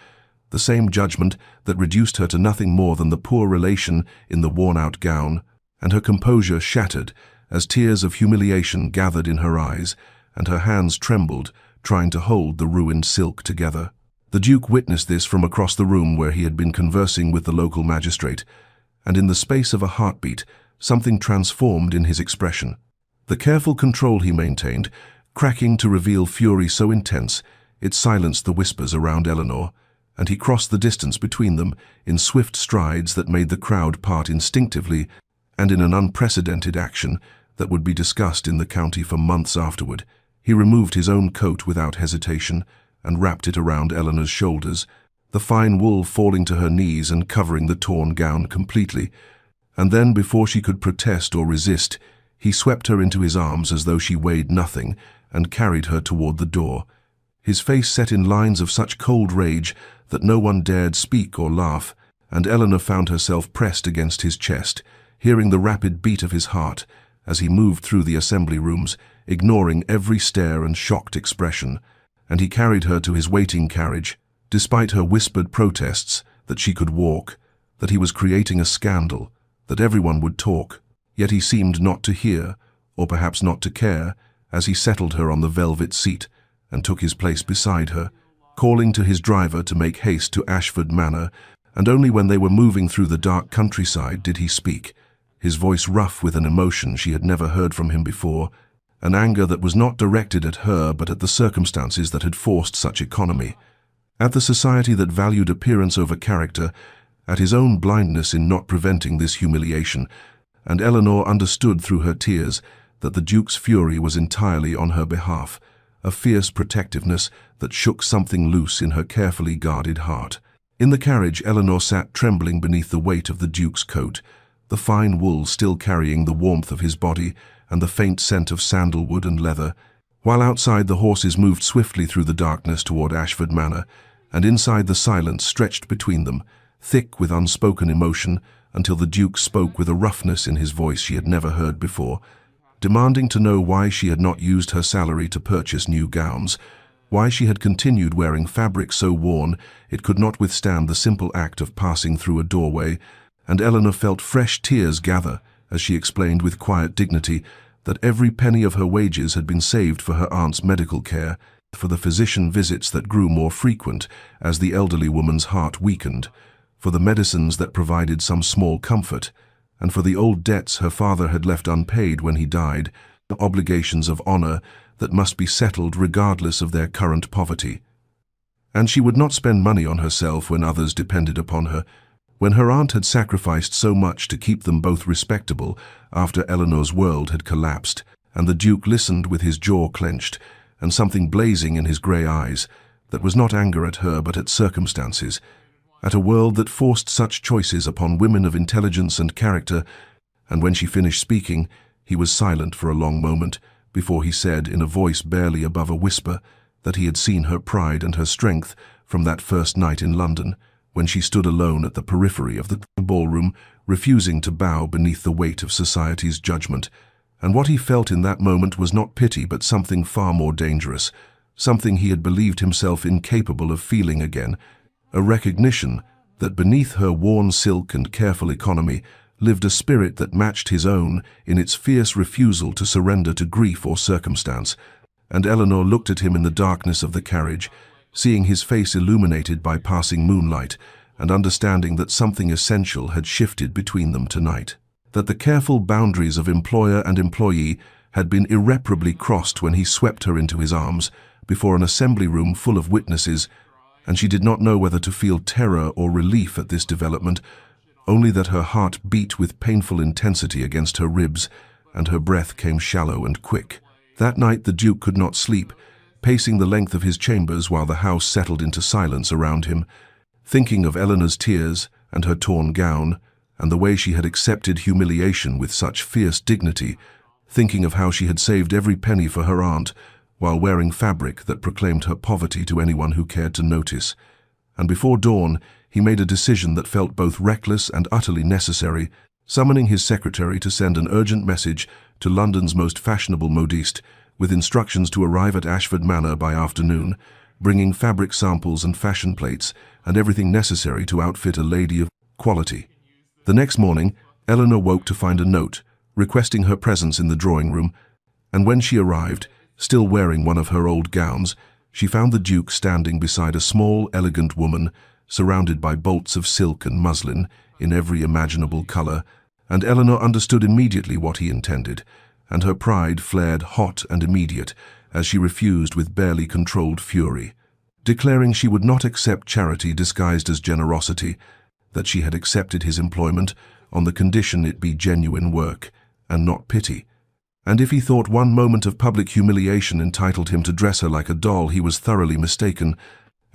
the same judgment that reduced her to nothing more than the poor relation in the worn-out gown, and her composure shattered as tears of humiliation gathered in her eyes, and her hands trembled, trying to hold the ruined silk together. The Duke witnessed this from across the room where he had been conversing with the local magistrate, and in the space of a heartbeat, something transformed in his expression. The careful control he maintained, cracking to reveal fury so intense, it silenced the whispers around Eleanor, and he crossed the distance between them in swift strides that made the crowd part instinctively and in an unprecedented action that would be discussed in the county for months afterward. He removed his own coat without hesitation and wrapped it around Eleanor's shoulders, the fine wool falling to her knees and covering the torn gown completely, and then, before she could protest or resist, he swept her into his arms as though she weighed nothing and carried her toward the door, his face set in lines of such cold rage that no one dared speak or laugh, and Eleanor found herself pressed against his chest, hearing the rapid beat of his heart as he moved through the assembly rooms, ignoring every stare and shocked expression, and he carried her to his waiting carriage, despite her whispered protests that she could walk, that he was creating a scandal, that everyone would talk. Yet he seemed not to hear, or perhaps not to care, as he settled her on the velvet seat and took his place beside her, calling to his driver to make haste to Ashford Manor, and only when they were moving through the dark countryside did he speak, his voice rough with an emotion she had never heard from him before, an anger that was not directed at her but at the circumstances that had forced such economy, at the society that valued appearance over character, at his own blindness in not preventing this humiliation, and Eleanor understood through her tears that the Duke's fury was entirely on her behalf, a fierce protectiveness that shook something loose in her carefully guarded heart. In the carriage, Eleanor sat trembling beneath the weight of the Duke's coat, the fine wool still carrying the warmth of his body and the faint scent of sandalwood and leather, while outside the horses moved swiftly through the darkness toward Ashford Manor, and inside the silence stretched between them, thick with unspoken emotion, until the Duke spoke with a roughness in his voice she had never heard before, demanding to know why she had not used her salary to purchase new gowns, why she had continued wearing fabric so worn it could not withstand the simple act of passing through a doorway, and Eleanor felt fresh tears gather as she explained with quiet dignity that every penny of her wages had been saved for her aunt's medical care, for the physician visits that grew more frequent as the elderly woman's heart weakened, for the medicines that provided some small comfort, and for the old debts her father had left unpaid when he died, the obligations of honor that must be settled regardless of their current poverty. And she would not spend money on herself when others depended upon her. When her aunt had sacrificed so much to keep them both respectable after Eleanor's world had collapsed, and the Duke listened with his jaw clenched and something blazing in his grey eyes that was not anger at her but at circumstances, at a world that forced such choices upon women of intelligence and character, and when she finished speaking, he was silent for a long moment before he said in a voice barely above a whisper that he had seen her pride and her strength from that first night in London, when she stood alone at the periphery of the ballroom, refusing to bow beneath the weight of society's judgment. And what he felt in that moment was not pity but something far more dangerous, something he had believed himself incapable of feeling again, a recognition that beneath her worn silk and careful economy lived a spirit that matched his own in its fierce refusal to surrender to grief or circumstance, and Eleanor looked at him in the darkness of the carriage, seeing his face illuminated by passing moonlight, and understanding that something essential had shifted between them tonight. That the careful boundaries of employer and employee had been irreparably crossed when he swept her into his arms before an assembly room full of witnesses, and she did not know whether to feel terror or relief at this development, only that her heart beat with painful intensity against her ribs, and her breath came shallow and quick. That night the Duke could not sleep, pacing the length of his chambers while the house settled into silence around him, thinking of Eleanor's tears and her torn gown, and the way she had accepted humiliation with such fierce dignity, thinking of how she had saved every penny for her aunt, while wearing fabric that proclaimed her poverty to anyone who cared to notice. And before dawn, he made a decision that felt both reckless and utterly necessary, summoning his secretary to send an urgent message to London's most fashionable modiste, with instructions to arrive at Ashford Manor by afternoon, bringing fabric samples and fashion plates, and everything necessary to outfit a lady of quality. The next morning, Eleanor woke to find a note, requesting her presence in the drawing room, and when she arrived, still wearing one of her old gowns, she found the Duke standing beside a small, elegant woman, surrounded by bolts of silk and muslin in every imaginable color, and Eleanor understood immediately what he intended, and her pride flared hot and immediate as she refused with barely controlled fury, declaring she would not accept charity disguised as generosity, that she had accepted his employment on the condition it be genuine work and not pity. And if he thought one moment of public humiliation entitled him to dress her like a doll, he was thoroughly mistaken,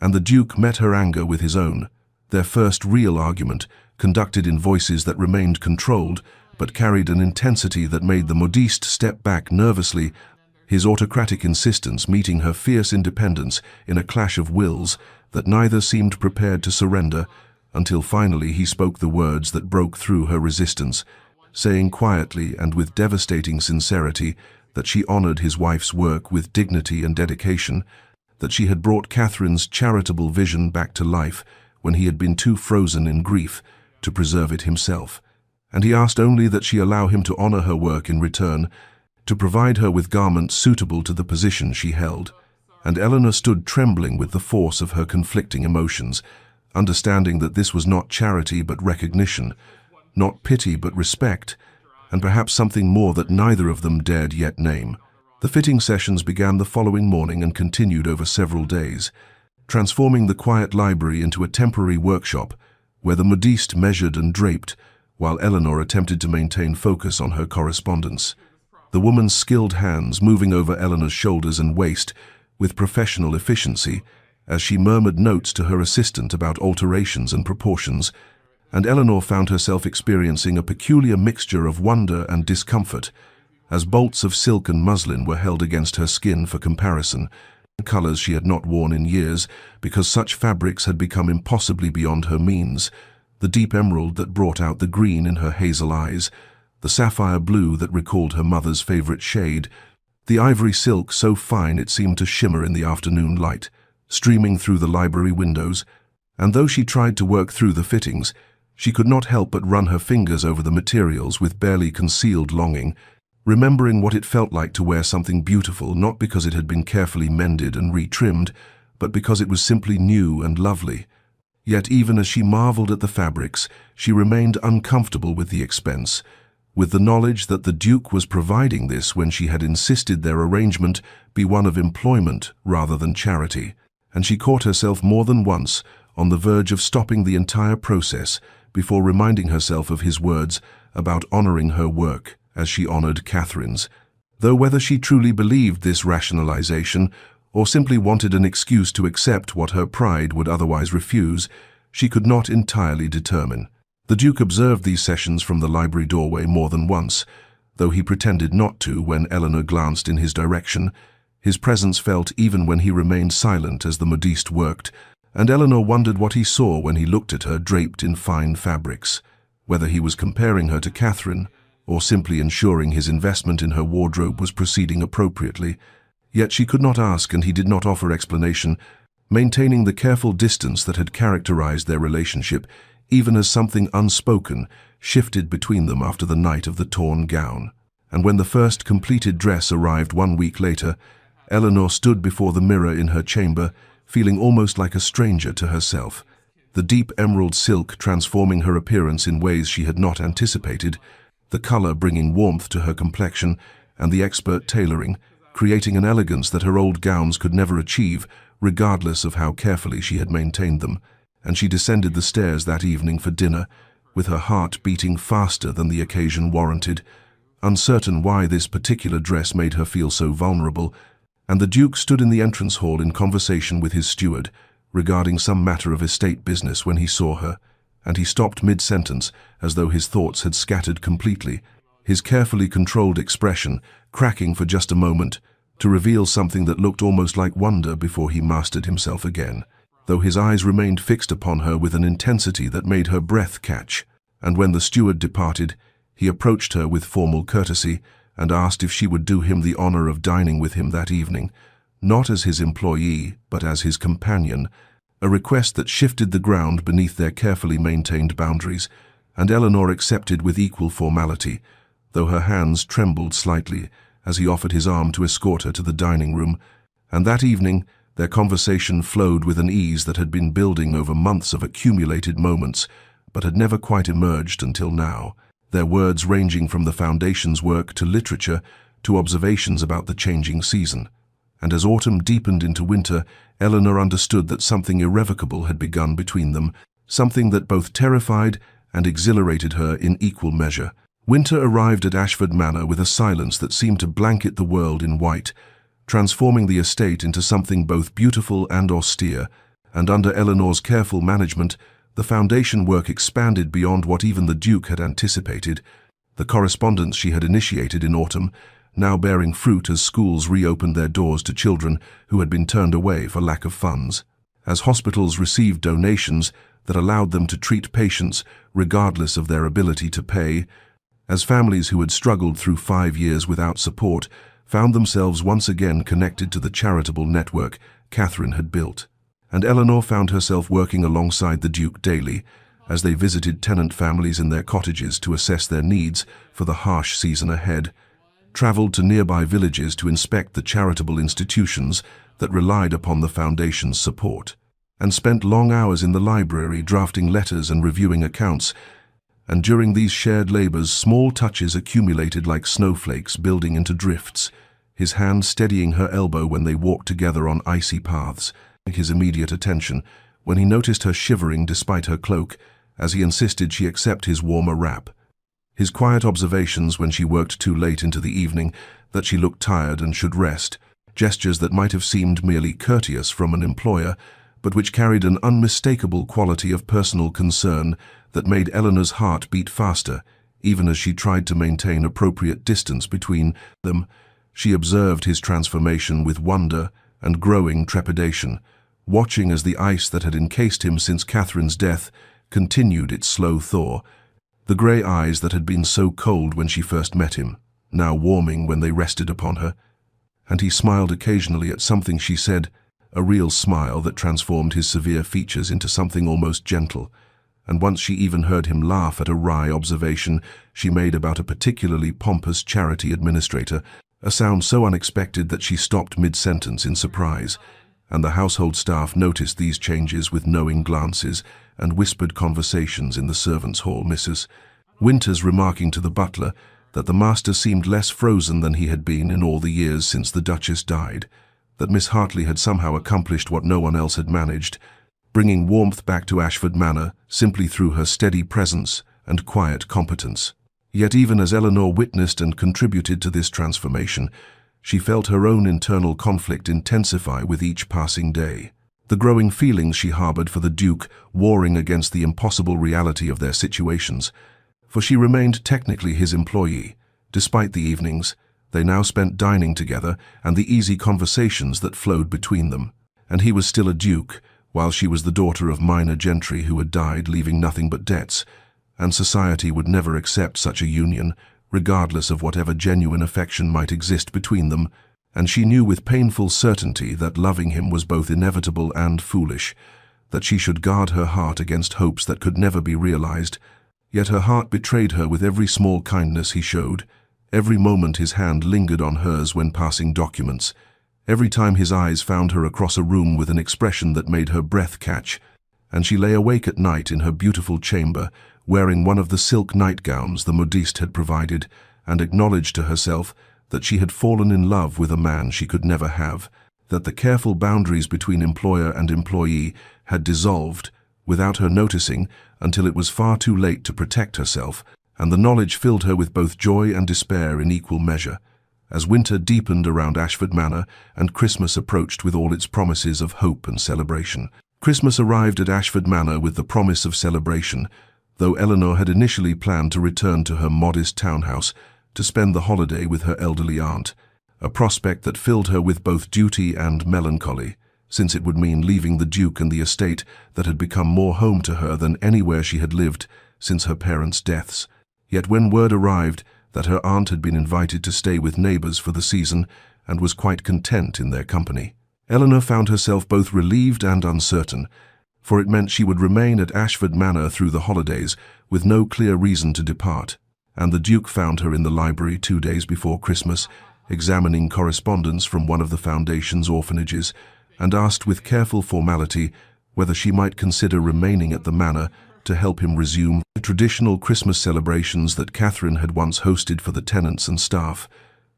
and the Duke met her anger with his own. Their first real argument, conducted in voices that remained controlled, but carried an intensity that made the modiste step back nervously, his autocratic insistence meeting her fierce independence in a clash of wills that neither seemed prepared to surrender, until finally he spoke the words that broke through her resistance, saying quietly and with devastating sincerity that she honored his wife's work with dignity and dedication, that she had brought Catherine's charitable vision back to life when he had been too frozen in grief to preserve it himself, and he asked only that she allow him to honor her work in return, to provide her with garments suitable to the position she held. And Eleanor stood trembling with the force of her conflicting emotions, understanding that this was not charity but recognition, not pity but respect, and perhaps something more that neither of them dared yet name. The fitting sessions began the following morning and continued over several days, transforming the quiet library into a temporary workshop where the modiste measured and draped, while Eleanor attempted to maintain focus on her correspondence. The woman's skilled hands moving over Eleanor's shoulders and waist with professional efficiency as she murmured notes to her assistant about alterations and proportions, and Eleanor found herself experiencing a peculiar mixture of wonder and discomfort as bolts of silk and muslin were held against her skin for comparison, colors she had not worn in years because such fabrics had become impossibly beyond her means, the deep emerald that brought out the green in her hazel eyes, the sapphire blue that recalled her mother's favorite shade, the ivory silk so fine it seemed to shimmer in the afternoon light, streaming through the library windows, and though she tried to work through the fittings, she could not help but run her fingers over the materials with barely concealed longing, remembering what it felt like to wear something beautiful not because it had been carefully mended and retrimmed, but because it was simply new and lovely. Yet even as she marveled at the fabrics, she remained uncomfortable with the expense, with the knowledge that the Duke was providing this when she had insisted their arrangement be one of employment rather than charity, and she caught herself more than once on the verge of stopping the entire process before reminding herself of his words about honoring her work as she honored Catherine's, though whether she truly believed this rationalization or simply wanted an excuse to accept what her pride would otherwise refuse, she could not entirely determine. The Duke observed these sessions from the library doorway more than once, though he pretended not to when Eleanor glanced in his direction. His presence felt even when he remained silent as the modiste worked, and Eleanor wondered what he saw when he looked at her draped in fine fabrics, whether he was comparing her to Catherine, or simply ensuring his investment in her wardrobe was proceeding appropriately. Yet she could not ask, and he did not offer explanation, maintaining the careful distance that had characterized their relationship, even as something unspoken shifted between them after the night of the torn gown. And when the first completed dress arrived 1 week later, Eleanor stood before the mirror in her chamber, feeling almost like a stranger to herself. The deep emerald silk transforming her appearance in ways she had not anticipated, the color bringing warmth to her complexion, and the expert tailoring, creating an elegance that her old gowns could never achieve, regardless of how carefully she had maintained them. And she descended the stairs that evening for dinner, with her heart beating faster than the occasion warranted, uncertain why this particular dress made her feel so vulnerable. And the Duke stood in the entrance hall in conversation with his steward regarding some matter of estate business when he saw her, and he stopped mid-sentence as though his thoughts had scattered completely, his carefully controlled expression cracking for just a moment to reveal something that looked almost like wonder before he mastered himself again, though his eyes remained fixed upon her with an intensity that made her breath catch. And when the steward departed, he approached her with formal courtesy and asked if she would do him the honor of dining with him that evening, not as his employee, but as his companion, a request that shifted the ground beneath their carefully maintained boundaries, and Eleanor accepted with equal formality, though her hands trembled slightly as he offered his arm to escort her to the dining room. And that evening, their conversation flowed with an ease that had been building over months of accumulated moments, but had never quite emerged until now, their words ranging from the foundation's work to literature to observations about the changing season. And as autumn deepened into winter, Eleanor understood that something irrevocable had begun between them, something that both terrified and exhilarated her in equal measure. Winter arrived at Ashford Manor with a silence that seemed to blanket the world in white, transforming the estate into something both beautiful and austere, and under Eleanor's careful management, the foundation work expanded beyond what even the Duke had anticipated. The correspondence she had initiated in autumn, now bearing fruit as schools reopened their doors to children who had been turned away for lack of funds, as hospitals received donations that allowed them to treat patients regardless of their ability to pay, as families who had struggled through 5 years without support found themselves once again connected to the charitable network Catherine had built. And Eleanor found herself working alongside the Duke daily, as they visited tenant families in their cottages to assess their needs for the harsh season ahead, traveled to nearby villages to inspect the charitable institutions that relied upon the foundation's support, and spent long hours in the library drafting letters and reviewing accounts. And during these shared labors, small touches accumulated like snowflakes building into drifts, his hand steadying her elbow when they walked together on icy paths, his immediate attention when he noticed her shivering despite her cloak, as he insisted she accept his warmer wrap. His quiet observations when she worked too late into the evening, that she looked tired and should rest, gestures that might have seemed merely courteous from an employer, but which carried an unmistakable quality of personal concern that made Eleanor's heart beat faster, even as she tried to maintain appropriate distance between them. She observed his transformation with wonder and growing trepidation, watching as the ice that had encased him since Catherine's death continued its slow thaw, the grey eyes that had been so cold when she first met him, now warming when they rested upon her. And he smiled occasionally at something she said, a real smile that transformed his severe features into something almost gentle. And once she even heard him laugh at a wry observation she made about a particularly pompous charity administrator, a sound so unexpected that she stopped mid-sentence in surprise, and the household staff noticed these changes with knowing glances and whispered conversations in the servants' hall, Mrs. Winters remarking to the butler that the master seemed less frozen than he had been in all the years since the Duchess died, that Miss Hartley had somehow accomplished what no one else had managed, bringing warmth back to Ashford Manor simply through her steady presence and quiet competence. Yet even as Eleanor witnessed and contributed to this transformation, she felt her own internal conflict intensify with each passing day. The growing feelings she harbored for the Duke warring against the impossible reality of their situations, for she remained technically his employee. Despite the evenings, they now spent dining together and the easy conversations that flowed between them. And he was still a duke, while she was the daughter of minor gentry who had died leaving nothing but debts, and society would never accept such a union, regardless of whatever genuine affection might exist between them. and she knew with painful certainty that loving him was both inevitable and foolish, that she should guard her heart against hopes that could never be realized. Yet her heart betrayed her with every small kindness he showed, every moment his hand lingered on hers when passing documents, every time his eyes found her across a room with an expression that made her breath catch, and she lay awake at night in her beautiful chamber, wearing one of the silk nightgowns the modiste had provided, and acknowledged to herself that she had fallen in love with a man she could never have, that the careful boundaries between employer and employee had dissolved, without her noticing, until it was far too late to protect herself, and the knowledge filled her with both joy and despair in equal measure. As winter deepened around Ashford Manor and Christmas approached with all its promises of hope and celebration. Christmas arrived at Ashford Manor with the promise of celebration, though Eleanor had initially planned to return to her modest townhouse to spend the holiday with her elderly aunt, a prospect that filled her with both duty and melancholy, since it would mean leaving the Duke and the estate that had become more home to her than anywhere she had lived since her parents' deaths. Yet when word arrived that her aunt had been invited to stay with neighbors for the season and was quite content in their company, Eleanor found herself both relieved and uncertain, for it meant she would remain at Ashford Manor through the holidays with no clear reason to depart, and the Duke found her in the library 2 days before Christmas, examining correspondence from one of the Foundation's orphanages, and asked with careful formality whether she might consider remaining at the manor to help him resume the traditional Christmas celebrations that Catherine had once hosted for the tenants and staff,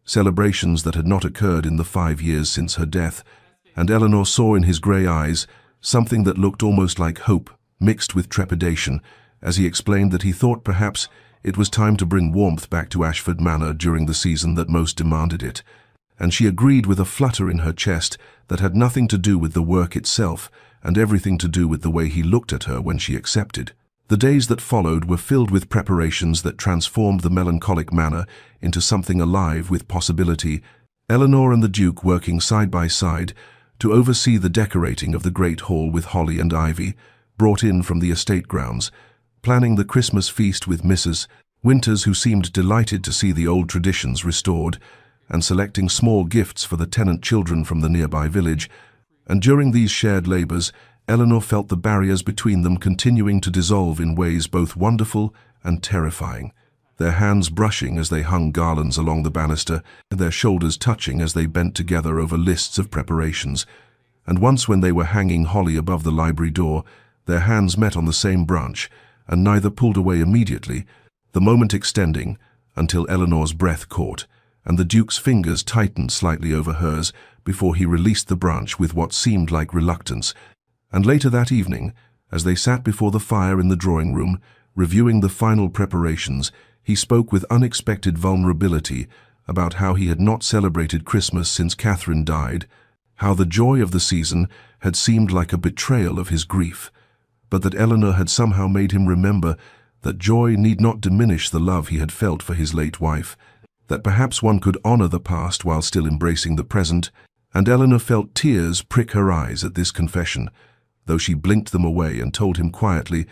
celebrations that had not occurred in the 5 years since her death, and Eleanor saw in his grey eyes something that looked almost like hope mixed with trepidation as he explained that he thought perhaps it was time to bring warmth back to Ashford Manor during the season that most demanded it, and she agreed with a flutter in her chest that had nothing to do with the work itself and everything to do with the way he looked at her when she accepted. The days that followed were filled with preparations that transformed the melancholic manor into something alive with possibility, Eleanor and the Duke working side by side to oversee the decorating of the great hall with holly and ivy, brought in from the estate grounds, planning the Christmas feast with Mrs. Winters, who seemed delighted to see the old traditions restored, and selecting small gifts for the tenant children from the nearby village. And during these shared labors, Eleanor felt the barriers between them continuing to dissolve in ways both wonderful and terrifying, their hands brushing as they hung garlands along the banister, and their shoulders touching as they bent together over lists of preparations. And once when they were hanging holly above the library door, their hands met on the same branch, and neither pulled away immediately, the moment extending until Eleanor's breath caught, and the Duke's fingers tightened slightly over hers before he released the branch with what seemed like reluctance. And later that evening, as they sat before the fire in the drawing room, reviewing the final preparations, he spoke with unexpected vulnerability about how he had not celebrated Christmas since Catherine died, how the joy of the season had seemed like a betrayal of his grief, but that Eleanor had somehow made him remember that joy need not diminish the love he had felt for his late wife, that perhaps one could honor the past while still embracing the present, and Eleanor felt tears prick her eyes at this confession, though she blinked them away and told him quietly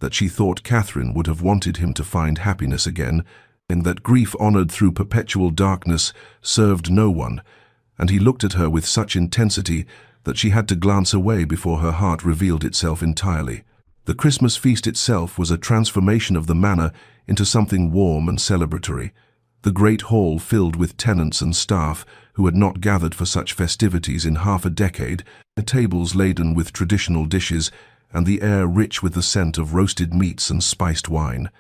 that she thought Catherine would have wanted him to find happiness again, and that grief honored through perpetual darkness served no one, and he looked at her with such intensity that she had to glance away before her heart revealed itself entirely. The Christmas feast itself was a transformation of the manor into something warm and celebratory. The great hall filled with tenants and staff who had not gathered for such festivities in half a decade, the tables laden with traditional dishes, and the air rich with the scent of roasted meats and spiced wine.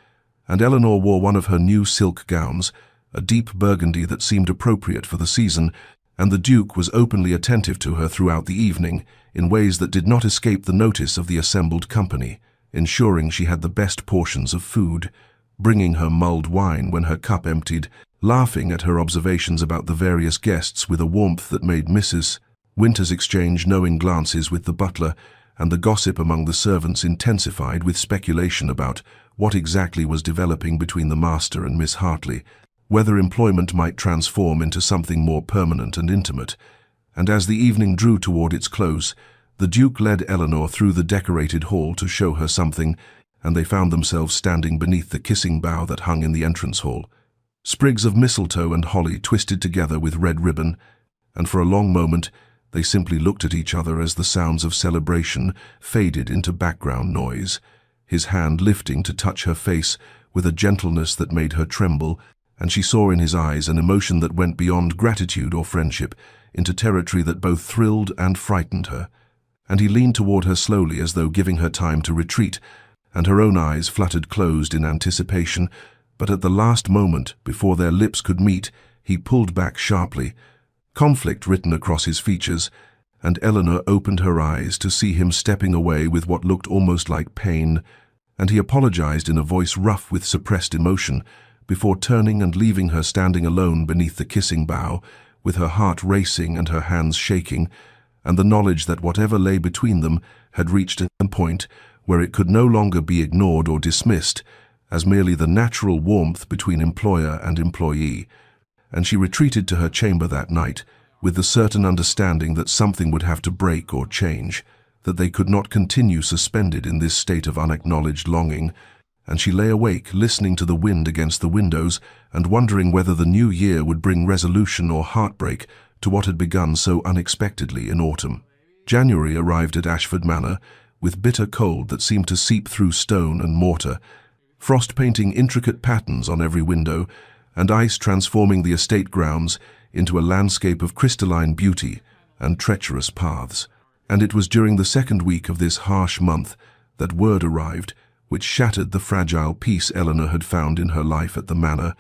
And Eleanor wore one of her new silk gowns, a deep burgundy that seemed appropriate for the season, and the Duke was openly attentive to her throughout the evening in ways that did not escape the notice of the assembled company, ensuring she had the best portions of food, bringing her mulled wine when her cup emptied, laughing at her observations about the various guests with a warmth that made Mrs. Winters exchange knowing glances with the butler, and the gossip among the servants intensified with speculation about what exactly was developing between the master and Miss Hartley, whether employment might transform into something more permanent and intimate. And as the evening drew toward its close, the Duke led Eleanor through the decorated hall to show her something, and they found themselves standing beneath the kissing bough that hung in the entrance hall. Sprigs of mistletoe and holly twisted together with red ribbon, and for a long moment they simply looked at each other as the sounds of celebration faded into background noise, his hand lifting to touch her face with a gentleness that made her tremble, and she saw in his eyes an emotion that went beyond gratitude or friendship into territory that both thrilled and frightened her. And he leaned toward her slowly as though giving her time to retreat, and her own eyes fluttered closed in anticipation, but at the last moment, before their lips could meet, he pulled back sharply, conflict written across his features, and Eleanor opened her eyes to see him stepping away with what looked almost like pain, and he apologized in a voice rough with suppressed emotion, before turning and leaving her standing alone beneath the kissing bough, with her heart racing and her hands shaking, and the knowledge that whatever lay between them had reached a point where it could no longer be ignored or dismissed as merely the natural warmth between employer and employee. And she retreated to her chamber that night with the certain understanding that something would have to break or change, that they could not continue suspended in this state of unacknowledged longing, and she lay awake listening to the wind against the windows and wondering whether the new year would bring resolution or heartbreak to what had begun so unexpectedly in autumn. January arrived at Ashford Manor with bitter cold that seemed to seep through stone and mortar, frost painting intricate patterns on every window, and ice transforming the estate grounds into a landscape of crystalline beauty and treacherous paths. And it was during the second week of this harsh month that word arrived which shattered the fragile peace Eleanor had found in her life at the manor,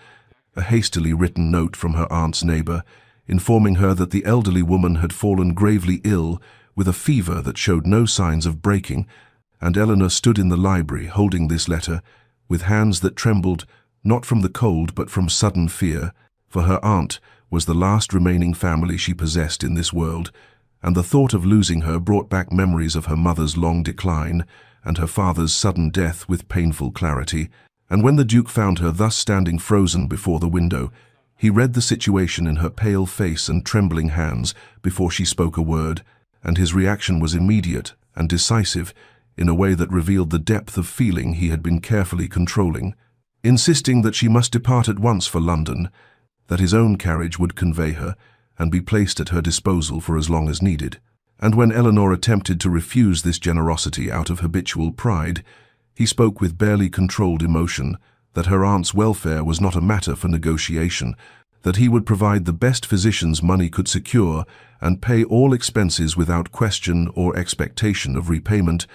a hastily written note from her aunt's neighbor, informing her that the elderly woman had fallen gravely ill with a fever that showed no signs of breaking, and Eleanor stood in the library holding this letter, with hands that trembled not from the cold but from sudden fear, for her aunt was the last remaining family she possessed in this world, and the thought of losing her brought back memories of her mother's long decline and her father's sudden death with painful clarity. And when the Duke found her thus standing frozen before the window, he read the situation in her pale face and trembling hands before she spoke a word, and his reaction was immediate and decisive in a way that revealed the depth of feeling he had been carefully controlling, insisting that she must depart at once for London, that his own carriage would convey her and be placed at her disposal for as long as needed. And when Eleanor attempted to refuse this generosity out of habitual pride, he spoke with barely controlled emotion that her aunt's welfare was not a matter for negotiation, that he would provide the best physicians money could secure and pay all expenses without question or expectation of repayment,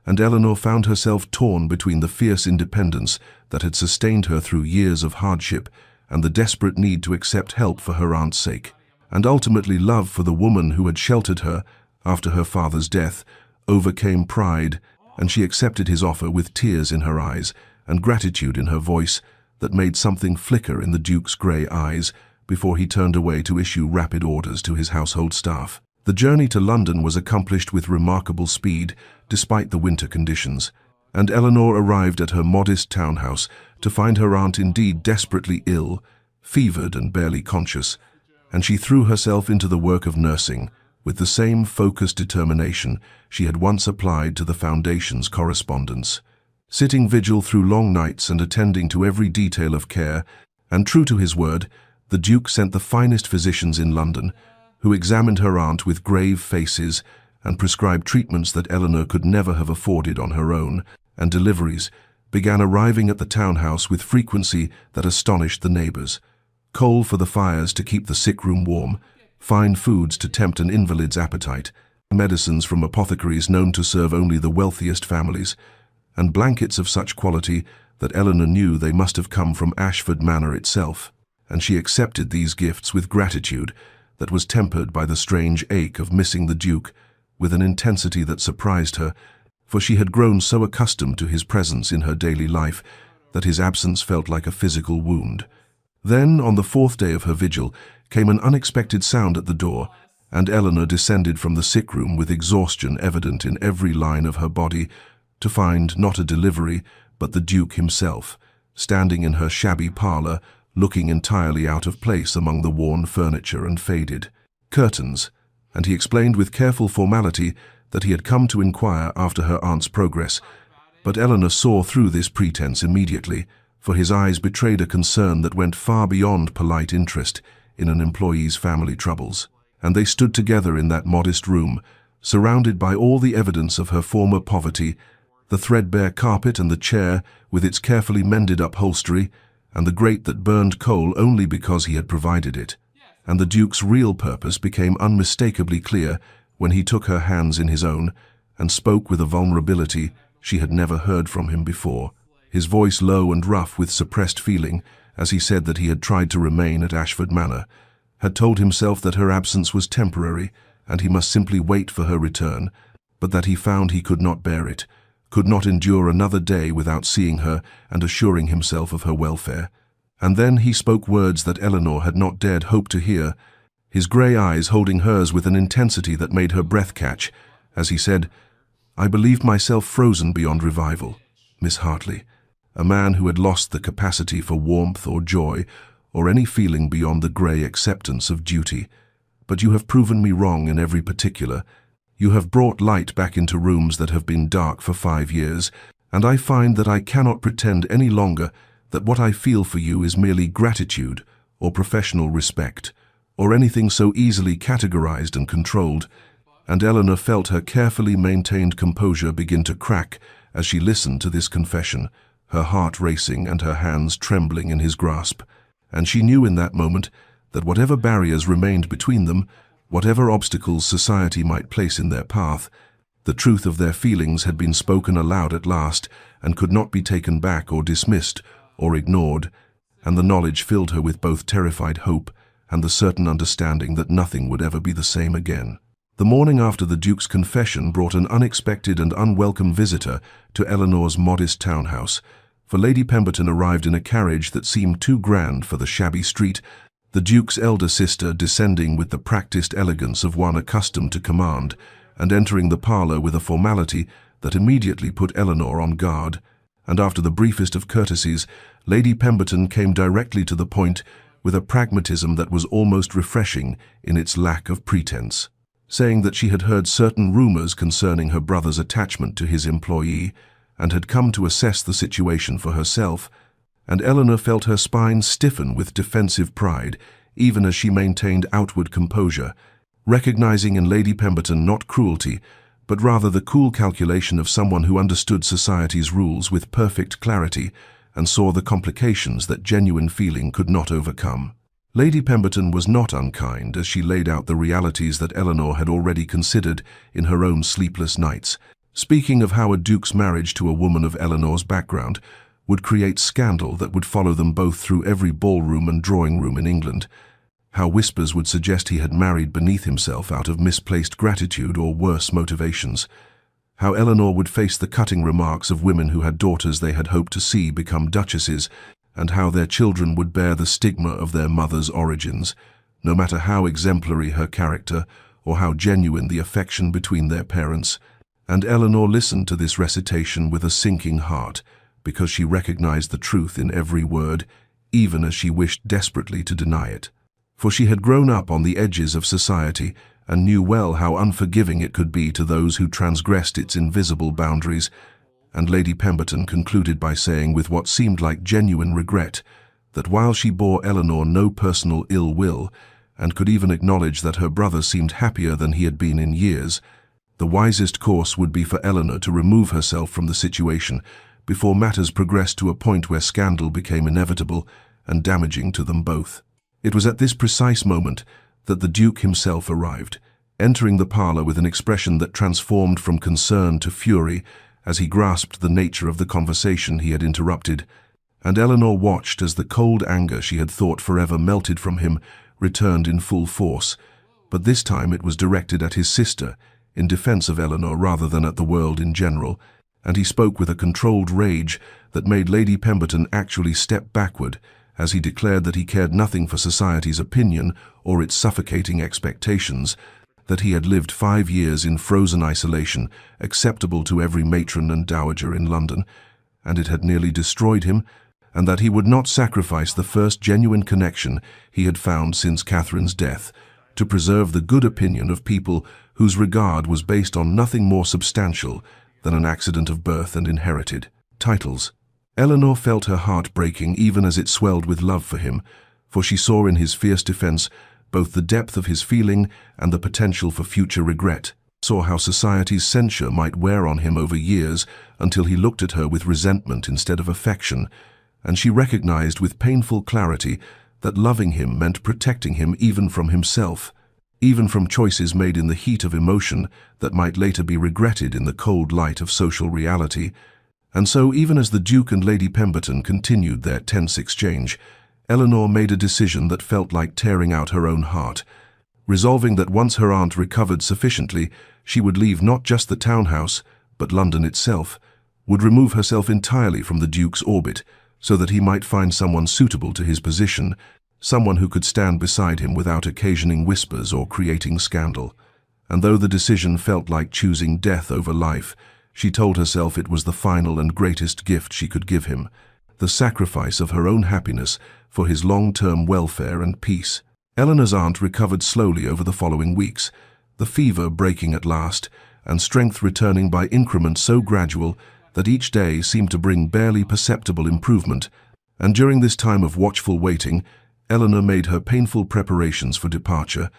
and Eleanor found herself torn between the fierce independence that had sustained her through years of hardship and the desperate need to accept help for her aunt's sake, and ultimately love for the woman who had sheltered her after her father's death overcame pride, and she accepted his offer with tears in her eyes and gratitude in her voice that made something flicker in the Duke's grey eyes before he turned away to issue rapid orders to his household staff. The journey to London was accomplished with remarkable speed despite the winter conditions, and Eleanor arrived at her modest townhouse to find her aunt indeed desperately ill, fevered and barely conscious, and she threw herself into the work of nursing with the same focused determination she had once applied to the Foundation's correspondence. Sitting vigil through long nights and attending to every detail of care, and true to his word, the Duke sent the finest physicians in London, who examined her aunt with grave faces and prescribed treatments that Eleanor could never have afforded on her own, and deliveries began arriving at the townhouse with frequency that astonished the neighbors. Coal for the fires to keep the sick room warm, fine foods to tempt an invalid's appetite, medicines from apothecaries known to serve only the wealthiest families, and blankets of such quality that Eleanor knew they must have come from Ashford Manor itself, and she accepted these gifts with gratitude that was tempered by the strange ache of missing the Duke with an intensity that surprised her, for she had grown so accustomed to his presence in her daily life that his absence felt like a physical wound. Then, on the fourth day of her vigil, came an unexpected sound at the door, and Eleanor descended from the sick room with exhaustion evident in every line of her body, to find not a delivery, but the Duke himself, standing in her shabby parlour, looking entirely out of place among the worn furniture and faded curtains, and he explained with careful formality that he had come to inquire after her aunt's progress, but Eleanor saw through this pretense immediately, for his eyes betrayed a concern that went far beyond polite interest in an employee's family troubles. and they stood together in that modest room, surrounded by all the evidence of her former poverty, the threadbare carpet and the chair with its carefully mended upholstery, and the grate that burned coal only because he had provided it. And the Duke's real purpose became unmistakably clear when he took her hands in his own and spoke with a vulnerability she had never heard from him before, his voice low and rough with suppressed feeling, as he said that he had tried to remain at Ashford Manor, had told himself that her absence was temporary and he must simply wait for her return, but that he found he could not bear it, could not endure another day without seeing her and assuring himself of her welfare. And then he spoke words that Eleanor had not dared hope to hear, his grey eyes holding hers with an intensity that made her breath catch, as he said, "I believed myself frozen beyond revival, Miss Hartley, a man who had lost the capacity for warmth or joy or any feeling beyond the grey acceptance of duty. But you have proven me wrong in every particular. You have brought light back into rooms that have been dark for 5 years, and I find that I cannot pretend any longer that what I feel for you is merely gratitude or professional respect, or anything so easily categorized and controlled." And Eleanor felt her carefully maintained composure begin to crack as she listened to this confession, her heart racing and her hands trembling in his grasp. And she knew in that moment that whatever barriers remained between them, whatever obstacles society might place in their path, the truth of their feelings had been spoken aloud at last and could not be taken back or dismissed or ignored, and the knowledge filled her with both terrified hope and the certain understanding that nothing would ever be the same again. The morning after the Duke's confession brought an unexpected and unwelcome visitor to Eleanor's modest townhouse, for Lady Pemberton arrived in a carriage that seemed too grand for the shabby street, the Duke's elder sister descending with the practiced elegance of one accustomed to command, and entering the parlour with a formality that immediately put Eleanor on guard. And after the briefest of courtesies, Lady Pemberton came directly to the point with a pragmatism that was almost refreshing in its lack of pretense, saying that she had heard certain rumours concerning her brother's attachment to his employee, and had come to assess the situation for herself, and Eleanor felt her spine stiffen with defensive pride, even as she maintained outward composure, recognizing in Lady Pemberton not cruelty, but rather the cool calculation of someone who understood society's rules with perfect clarity and saw the complications that genuine feeling could not overcome. Lady Pemberton was not unkind as she laid out the realities that Eleanor had already considered in her own sleepless nights, speaking of how a duke's marriage to a woman of Eleanor's background would create scandal that would follow them both through every ballroom and drawing-room in England, how whispers would suggest he had married beneath himself out of misplaced gratitude or worse motivations, how Eleanor would face the cutting remarks of women who had daughters they had hoped to see become duchesses, and how their children would bear the stigma of their mother's origins, no matter how exemplary her character or how genuine the affection between their parents. And Eleanor listened to this recitation with a sinking heart, because she recognized the truth in every word, even as she wished desperately to deny it. For she had grown up on the edges of society and knew well how unforgiving it could be to those who transgressed its invisible boundaries, and Lady Pemberton concluded by saying with what seemed like genuine regret that while she bore Eleanor no personal ill will, and could even acknowledge that her brother seemed happier than he had been in years, the wisest course would be for Eleanor to remove herself from the situation before matters progressed to a point where scandal became inevitable and damaging to them both. It was at this precise moment that the Duke himself arrived, entering the parlour with an expression that transformed from concern to fury as he grasped the nature of the conversation he had interrupted, and Eleanor watched as the cold anger she had thought forever melted from him returned in full force, but this time it was directed at his sister, in defence of Eleanor rather than at the world in general, and he spoke with a controlled rage that made Lady Pemberton actually step backward as he declared that he cared nothing for society's opinion or its suffocating expectations, that he had lived 5 years in frozen isolation, acceptable to every matron and dowager in London, and it had nearly destroyed him, and that he would not sacrifice the first genuine connection he had found since Catherine's death to preserve the good opinion of people whose regard was based on nothing more substantial than an accident of birth and inherited titles. Eleanor felt her heart breaking even as it swelled with love for him, for she saw in his fierce defence both the depth of his feeling and the potential for future regret. Saw how society's censure might wear on him over years until he looked at her with resentment instead of affection, and she recognized with painful clarity that loving him meant protecting him even from himself, even from choices made in the heat of emotion that might later be regretted in the cold light of social reality. And so, even as the Duke and Lady Pemberton continued their tense exchange, Eleanor made a decision that felt like tearing out her own heart, resolving that once her aunt recovered sufficiently, she would leave not just the townhouse, but London itself, would remove herself entirely from the Duke's orbit, so that he might find someone suitable to his position, someone who could stand beside him without occasioning whispers or creating scandal. And though the decision felt like choosing death over life, she told herself it was the final and greatest gift she could give him, the sacrifice of her own happiness for his long-term welfare and peace. Eleanor's aunt recovered slowly over the following weeks, the fever breaking at last, and strength returning by increments so gradual that each day seemed to bring barely perceptible improvement. And during this time of watchful waiting, Eleanor made her painful preparations for departure,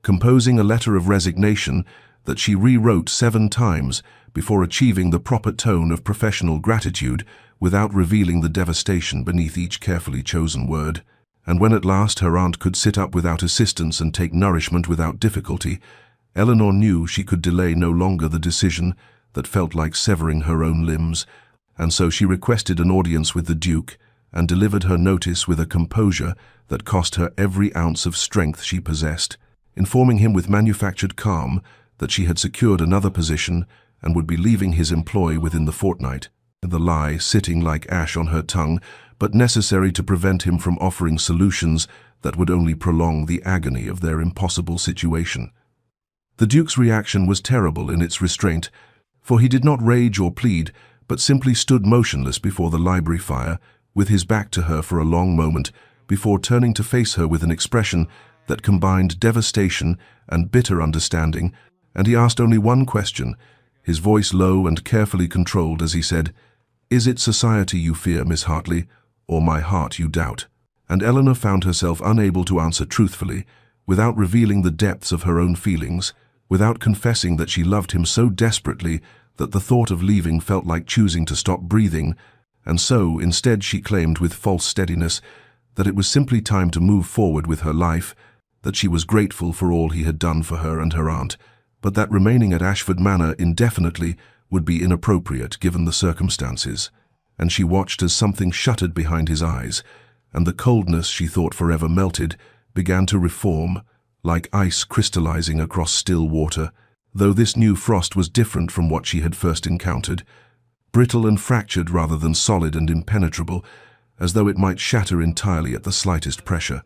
composing a letter of resignation that she rewrote 7 times before achieving the proper tone of professional gratitude without revealing the devastation beneath each carefully chosen word. And when at last her aunt could sit up without assistance and take nourishment without difficulty, Eleanor knew she could delay no longer the decision that felt like severing her own limbs, and so she requested an audience with the Duke and delivered her notice with a composure that cost her every ounce of strength she possessed, informing him with manufactured calm that she had secured another position and would be leaving his employ within the fortnight, the lie sitting like ash on her tongue, but necessary to prevent him from offering solutions that would only prolong the agony of their impossible situation. The Duke's reaction was terrible in its restraint, for he did not rage or plead, but simply stood motionless before the library fire, with his back to her for a long moment, before turning to face her with an expression that combined devastation and bitter understanding, and he asked only one question, his voice low and carefully controlled as he said, "Is it society you fear, Miss Hartley, or my heart you doubt?" And Eleanor found herself unable to answer truthfully, without revealing the depths of her own feelings, without confessing that she loved him so desperately that the thought of leaving felt like choosing to stop breathing, and so instead she claimed with false steadiness that it was simply time to move forward with her life, that she was grateful for all he had done for her and her aunt, but that remaining at Ashford Manor indefinitely would be inappropriate given the circumstances. And she watched as something shuttered behind his eyes, and the coldness she thought forever melted began to reform, like ice crystallizing across still water, though this new frost was different from what she had first encountered, brittle and fractured rather than solid and impenetrable, as though it might shatter entirely at the slightest pressure.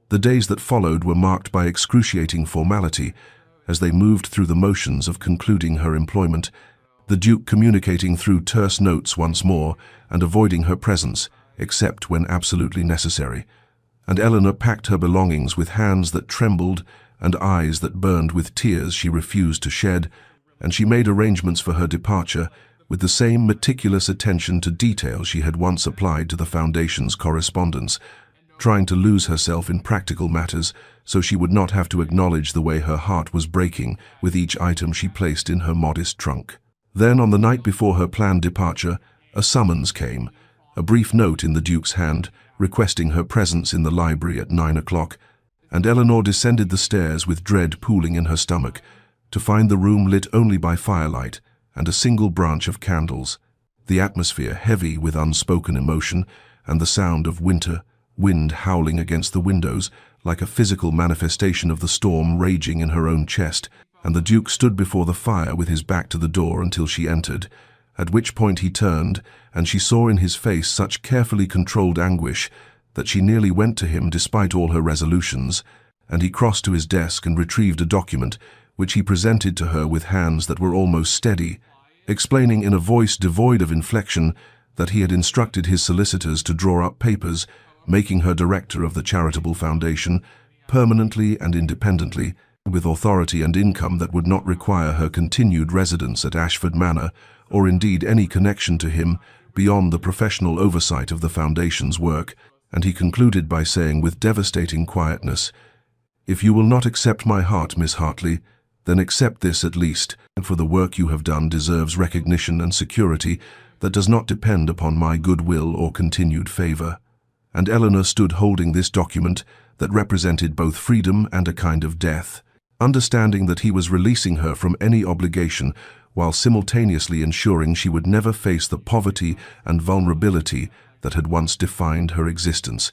The days that followed were marked by excruciating formality, as they moved through the motions of concluding her employment, the Duke communicating through terse notes once more and avoiding her presence, except when absolutely necessary. And Eleanor packed her belongings with hands that trembled and eyes that burned with tears she refused to shed, and she made arrangements for her departure with the same meticulous attention to detail she had once applied to the Foundation's correspondence, trying to lose herself in practical matters so she would not have to acknowledge the way her heart was breaking with each item she placed in her modest trunk. Then, on the night before her planned departure, a summons came, a brief note in the Duke's hand, requesting her presence in the library at 9 o'clock, and Eleanor descended the stairs with dread pooling in her stomach, to find the room lit only by firelight and a single branch of candles, the atmosphere heavy with unspoken emotion and the sound of winter wind howling against the windows like a physical manifestation of the storm raging in her own chest, and the Duke stood before the fire with his back to the door until she entered, at which point he turned, and she saw in his face such carefully controlled anguish that she nearly went to him despite all her resolutions, and he crossed to his desk and retrieved a document which he presented to her with hands that were almost steady, explaining in a voice devoid of inflection that he had instructed his solicitors to draw up papers making her director of the charitable foundation, permanently and independently, with authority and income that would not require her continued residence at Ashford Manor, or indeed any connection to him beyond the professional oversight of the foundation's work, and he concluded by saying with devastating quietness, If you will not accept my heart, Miss Hartley, then accept this at least, and for the work you have done deserves recognition and security that does not depend upon my goodwill or continued favor." And Eleanor stood holding this document that represented both freedom and a kind of death, understanding that he was releasing her from any obligation while simultaneously ensuring she would never face the poverty and vulnerability that had once defined her existence.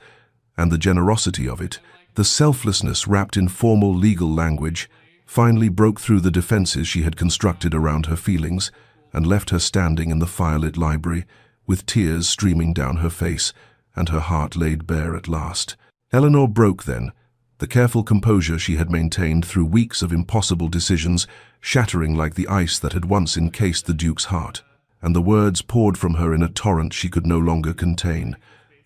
And the generosity of it, the selflessness wrapped in formal legal language, finally broke through the defenses she had constructed around her feelings and left her standing in the firelit library with tears streaming down her face and her heart laid bare at last. Eleanor broke then, the careful composure she had maintained through weeks of impossible decisions shattering like the ice that had once encased the Duke's heart, and the words poured from her in a torrent she could no longer contain,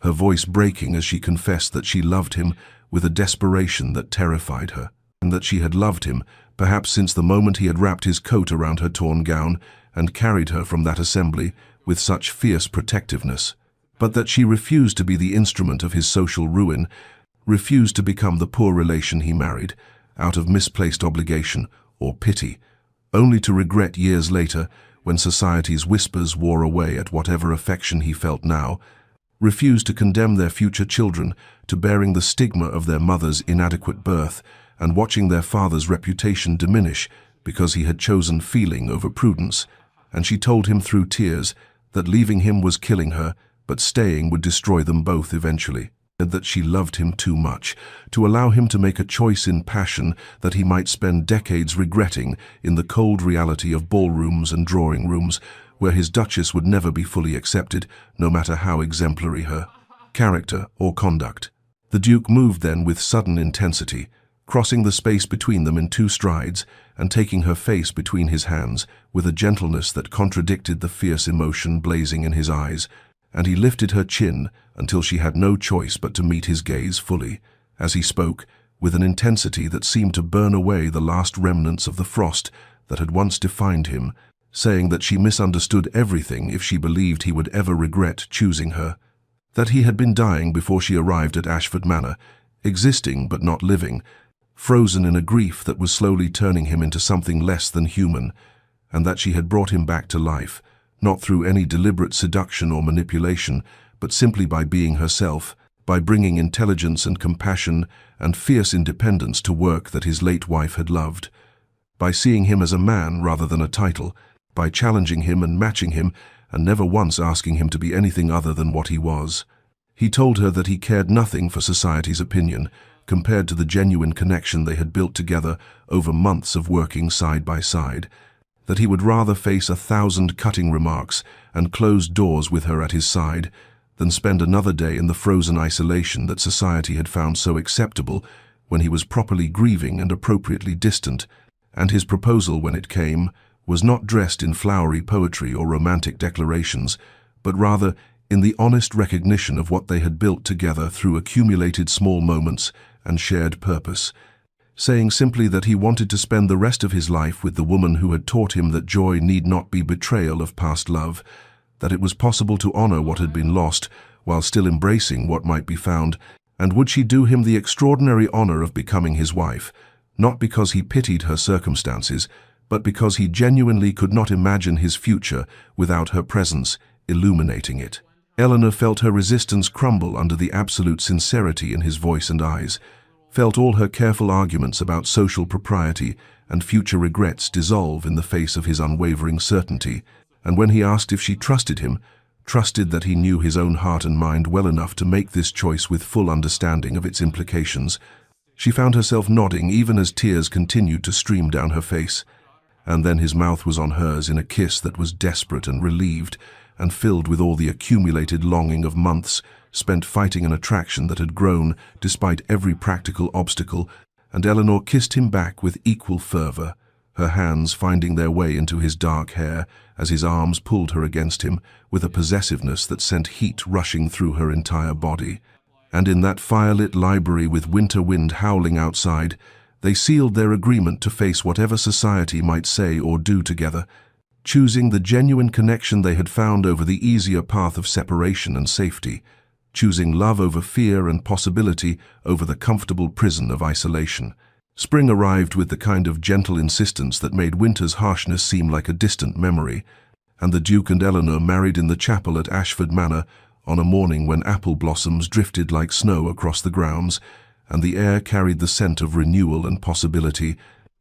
her voice breaking as she confessed that she loved him with a desperation that terrified her, and that she had loved him, perhaps since the moment he had wrapped his coat around her torn gown and carried her from that assembly with such fierce protectiveness, but that she refused to be the instrument of his social ruin, refused to become the poor relation he married, out of misplaced obligation or pity, only to regret years later, when society's whispers wore away at whatever affection he felt now, refused to condemn their future children to bearing the stigma of their mother's inadequate birth and watching their father's reputation diminish because he had chosen feeling over prudence. And she told him through tears that leaving him was killing her, but staying would destroy them both eventually. That she loved him too much to allow him to make a choice in passion that he might spend decades regretting in the cold reality of ballrooms and drawing rooms, where his Duchess would never be fully accepted, no matter how exemplary her character or conduct. The Duke moved then with sudden intensity, crossing the space between them in 2 strides and taking her face between his hands with a gentleness that contradicted the fierce emotion blazing in his eyes, and he lifted her chin until she had no choice but to meet his gaze fully, as he spoke, with an intensity that seemed to burn away the last remnants of the frost that had once defined him, saying that she misunderstood everything if she believed he would ever regret choosing her, that he had been dying before she arrived at Ashford Manor, existing but not living, frozen in a grief that was slowly turning him into something less than human, and that she had brought him back to life, not through any deliberate seduction or manipulation, but simply by being herself, by bringing intelligence and compassion and fierce independence to work that his late wife had loved, by seeing him as a man rather than a title, by challenging him and matching him and never once asking him to be anything other than what he was. He told her that he cared nothing for society's opinion compared to the genuine connection they had built together over months of working side by side, that he would rather face 1,000 cutting remarks and closed doors with her at his side than spend another day in the frozen isolation that society had found so acceptable when he was properly grieving and appropriately distant, and his proposal, when it came, was not dressed in flowery poetry or romantic declarations, but rather in the honest recognition of what they had built together through accumulated small moments and shared purpose, saying simply that he wanted to spend the rest of his life with the woman who had taught him that joy need not be betrayal of past love, that it was possible to honor what had been lost while still embracing what might be found, and would she do him the extraordinary honor of becoming his wife, not because he pitied her circumstances, but because he genuinely could not imagine his future without her presence illuminating it. Eleanor felt her resistance crumble under the absolute sincerity in his voice and eyes, felt all her careful arguments about social propriety and future regrets dissolve in the face of his unwavering certainty, and when he asked if she trusted him, trusted that he knew his own heart and mind well enough to make this choice with full understanding of its implications, she found herself nodding even as tears continued to stream down her face, and then his mouth was on hers in a kiss that was desperate and relieved, and filled with all the accumulated longing of months spent fighting an attraction that had grown despite every practical obstacle, and Eleanor kissed him back with equal fervor, her hands finding their way into his dark hair as his arms pulled her against him with a possessiveness that sent heat rushing through her entire body. And in that firelit library with winter wind howling outside, they sealed their agreement to face whatever society might say or do together, choosing the genuine connection they had found over the easier path of separation and safety, choosing love over fear and possibility over the comfortable prison of isolation. Spring arrived with the kind of gentle insistence that made winter's harshness seem like a distant memory, and the Duke and Eleanor married in the chapel at Ashford Manor on a morning when apple blossoms drifted like snow across the grounds, and the air carried the scent of renewal and possibility,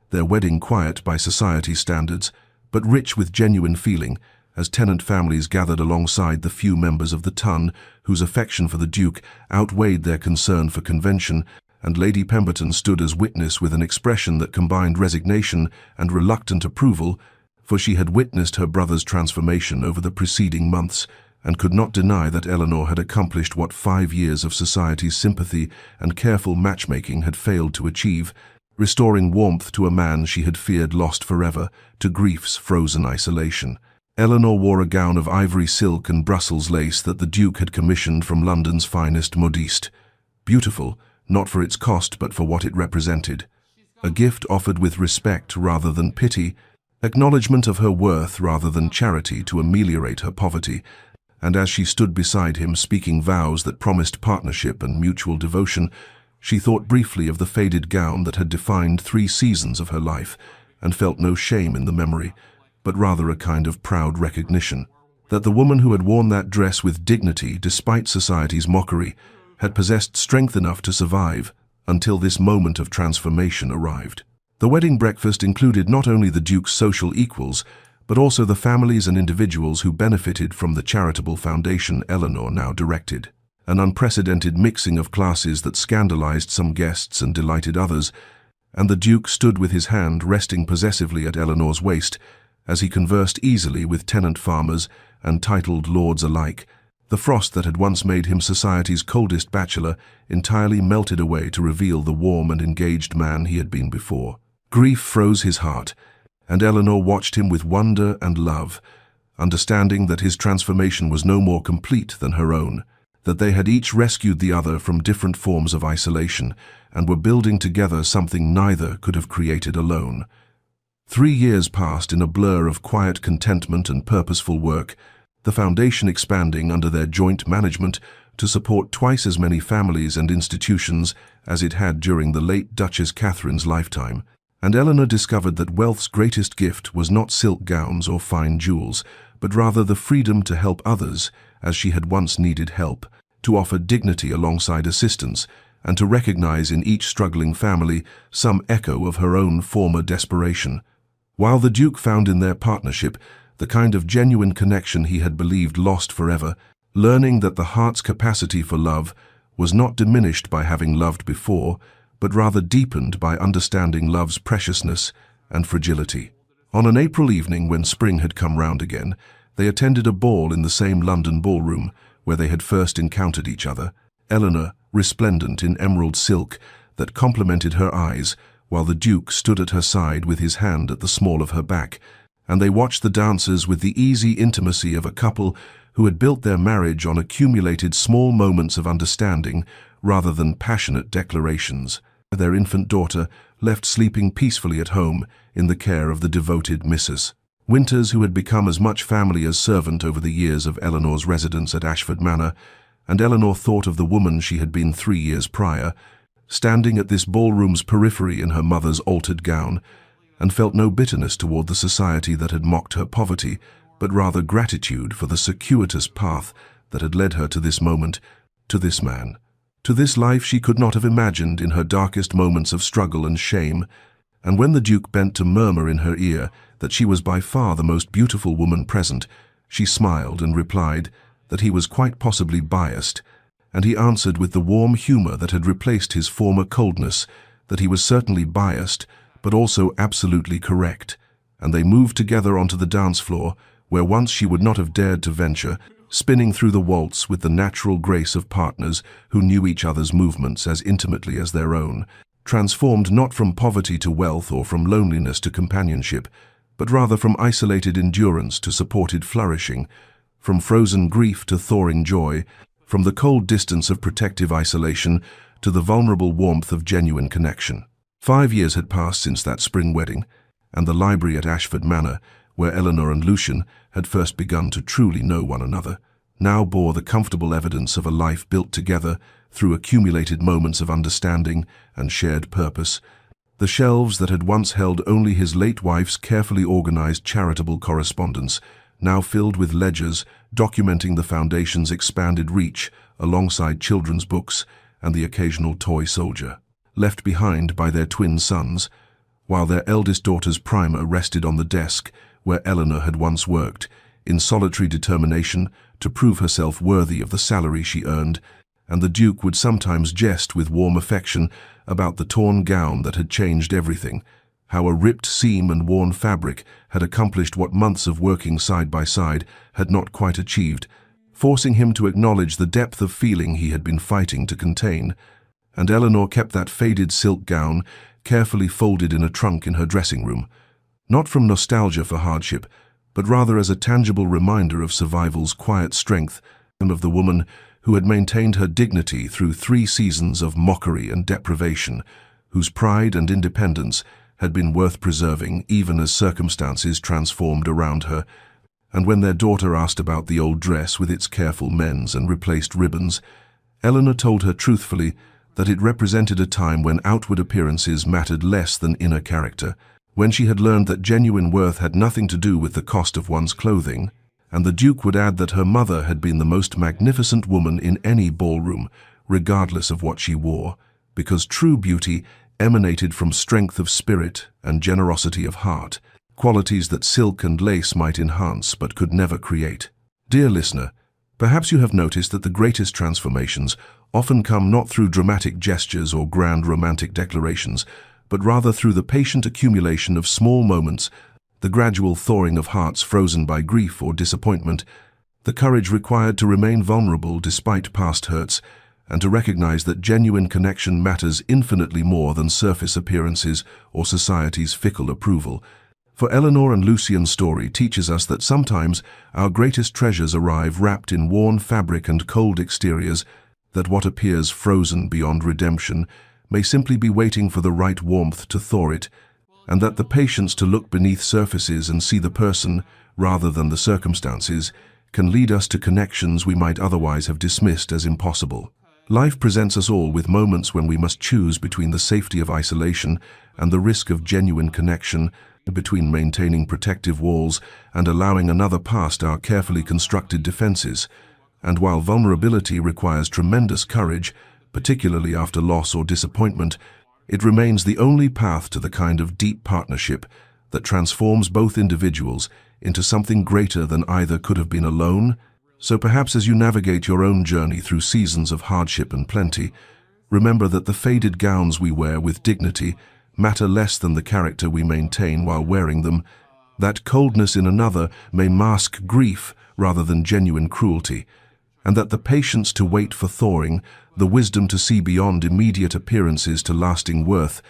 their wedding quiet by society standards, but rich with genuine feeling, as tenant families gathered alongside the few members of the ton whose affection for the Duke outweighed their concern for convention, and Lady Pemberton stood as witness with an expression that combined resignation and reluctant approval, for she had witnessed her brother's transformation over the preceding months, and could not deny that Eleanor had accomplished what 5 years of society's sympathy and careful matchmaking had failed to achieve, restoring warmth to a man she had feared lost forever, to grief's frozen isolation. Eleanor wore a gown of ivory silk and Brussels lace that the Duke had commissioned from London's finest modiste. Beautiful, not for its cost but for what it represented. A gift offered with respect rather than pity, acknowledgement of her worth rather than charity to ameliorate her poverty, and as she stood beside him speaking vows that promised partnership and mutual devotion, she thought briefly of the faded gown that had defined 3 seasons of her life, and felt no shame in the memory, but rather a kind of proud recognition that the woman who had worn that dress with dignity despite society's mockery had possessed strength enough to survive until this moment of transformation arrived. The wedding breakfast included not only the Duke's social equals, but also the families and individuals who benefited from the charitable foundation Eleanor now directed. An unprecedented mixing of classes that scandalized some guests and delighted others, and the Duke stood with his hand resting possessively at Eleanor's waist as he conversed easily with tenant farmers and titled lords alike. The frost that had once made him society's coldest bachelor entirely melted away to reveal the warm and engaged man he had been before. Grief froze his heart, and Eleanor watched him with wonder and love, understanding that his transformation was no more complete than her own, that they had each rescued the other from different forms of isolation and were building together something neither could have created alone. 3 years passed in a blur of quiet contentment and purposeful work, the foundation expanding under their joint management to support twice as many families and institutions as it had during the late Duchess Catherine's lifetime. And Eleanor discovered that wealth's greatest gift was not silk gowns or fine jewels, but rather the freedom to help others as she had once needed help, to offer dignity alongside assistance, and to recognize in each struggling family some echo of her own former desperation. While the Duke found in their partnership the kind of genuine connection he had believed lost forever, learning that the heart's capacity for love was not diminished by having loved before, but rather deepened by understanding love's preciousness and fragility. On an April evening when spring had come round again, they attended a ball in the same London ballroom where they had first encountered each other, Eleanor resplendent in emerald silk that complemented her eyes, while the Duke stood at her side with his hand at the small of her back, and they watched the dancers with the easy intimacy of a couple who had built their marriage on accumulated small moments of understanding rather than passionate declarations. Their infant daughter left sleeping peacefully at home in the care of the devoted Mrs. Winters, who had become as much family as servant over the years of Eleanor's residence at Ashford Manor, and Eleanor thought of the woman she had been 3 years prior, standing at this ballroom's periphery in her mother's altered gown, and felt no bitterness toward the society that had mocked her poverty, but rather gratitude for the circuitous path that had led her to this moment, to this man, to this life she could not have imagined in her darkest moments of struggle and shame. And when the Duke bent to murmur in her ear that she was by far the most beautiful woman present, she smiled and replied that he was quite possibly biased, and he answered with the warm humor that had replaced his former coldness that he was certainly biased, but also absolutely correct, and they moved together onto the dance floor, where once she would not have dared to venture, spinning through the waltz with the natural grace of partners who knew each other's movements as intimately as their own, transformed not from poverty to wealth or from loneliness to companionship, but rather from isolated endurance to supported flourishing, from frozen grief to thawing joy, from the cold distance of protective isolation to the vulnerable warmth of genuine connection. 5 years had passed since that spring wedding, and the library at Ashford Manor, where Eleanor and Lucian had first begun to truly know one another, now bore the comfortable evidence of a life built together through accumulated moments of understanding and shared purpose. The shelves that had once held only his late wife's carefully organized charitable correspondence now filled with ledgers documenting the foundation's expanded reach alongside children's books and the occasional toy soldier, left behind by their twin sons, while their eldest daughter's primer rested on the desk where Eleanor had once worked, in solitary determination to prove herself worthy of the salary she earned, and the Duke would sometimes jest with warm affection about the torn gown that had changed everything, how a ripped seam and worn fabric had accomplished what months of working side by side had not quite achieved, forcing him to acknowledge the depth of feeling he had been fighting to contain. And Eleanor kept that faded silk gown carefully folded in a trunk in her dressing room, not from nostalgia for hardship, but rather as a tangible reminder of survival's quiet strength and of the woman who had maintained her dignity through 3 seasons of mockery and deprivation, whose pride and independence had been worth preserving even as circumstances transformed around her. And when their daughter asked about the old dress with its careful mends and replaced ribbons, Eleanor told her truthfully that it represented a time when outward appearances mattered less than inner character, when she had learned that genuine worth had nothing to do with the cost of one's clothing. And the Duke would add that her mother had been the most magnificent woman in any ballroom, regardless of what she wore, because true beauty emanated from strength of spirit and generosity of heart, qualities that silk and lace might enhance but could never create. Dear listener, perhaps you have noticed that the greatest transformations often come not through dramatic gestures or grand romantic declarations, but rather through the patient accumulation of small moments, the gradual thawing of hearts frozen by grief or disappointment, the courage required to remain vulnerable despite past hurts, and to recognize that genuine connection matters infinitely more than surface appearances or society's fickle approval. For Eleanor and Lucian's story teaches us that sometimes our greatest treasures arrive wrapped in worn fabric and cold exteriors, that what appears frozen beyond redemption may simply be waiting for the right warmth to thaw it, and that the patience to look beneath surfaces and see the person, rather than the circumstances, can lead us to connections we might otherwise have dismissed as impossible. Life presents us all with moments when we must choose between the safety of isolation and the risk of genuine connection, between maintaining protective walls and allowing another past our carefully constructed defenses. And while vulnerability requires tremendous courage, particularly after loss or disappointment, it remains the only path to the kind of deep partnership that transforms both individuals into something greater than either could have been alone. So perhaps as you navigate your own journey through seasons of hardship and plenty, remember that the faded gowns we wear with dignity matter less than the character we maintain while wearing them, that coldness in another may mask grief rather than genuine cruelty, and that the patience to wait for thawing, the wisdom to see beyond immediate appearances to lasting worth,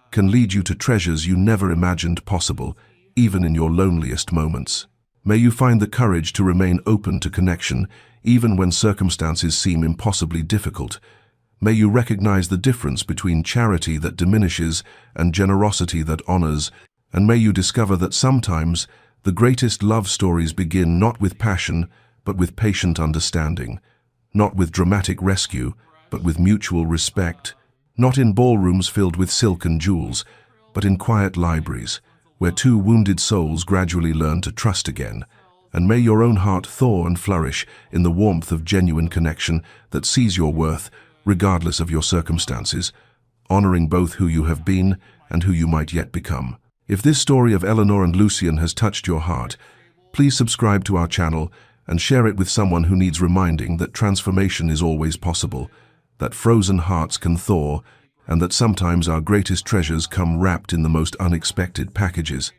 can lead you to treasures you never imagined possible, even in your loneliest moments. May you find the courage to remain open to connection, even when circumstances seem impossibly difficult. May you recognize the difference between charity that diminishes and generosity that honors, and may you discover that sometimes the greatest love stories begin not with passion, but with patient understanding, not with dramatic rescue, but with mutual respect, not in ballrooms filled with silk and jewels, but in quiet libraries, where 2 wounded souls gradually learn to trust again. And may your own heart thaw and flourish in the warmth of genuine connection that sees your worth, regardless of your circumstances, honoring both who you have been and who you might yet become. If this story of Eleanor and Lucian has touched your heart, please subscribe to our channel and share it with someone who needs reminding that transformation is always possible, that frozen hearts can thaw, and that sometimes our greatest treasures come wrapped in the most unexpected packages.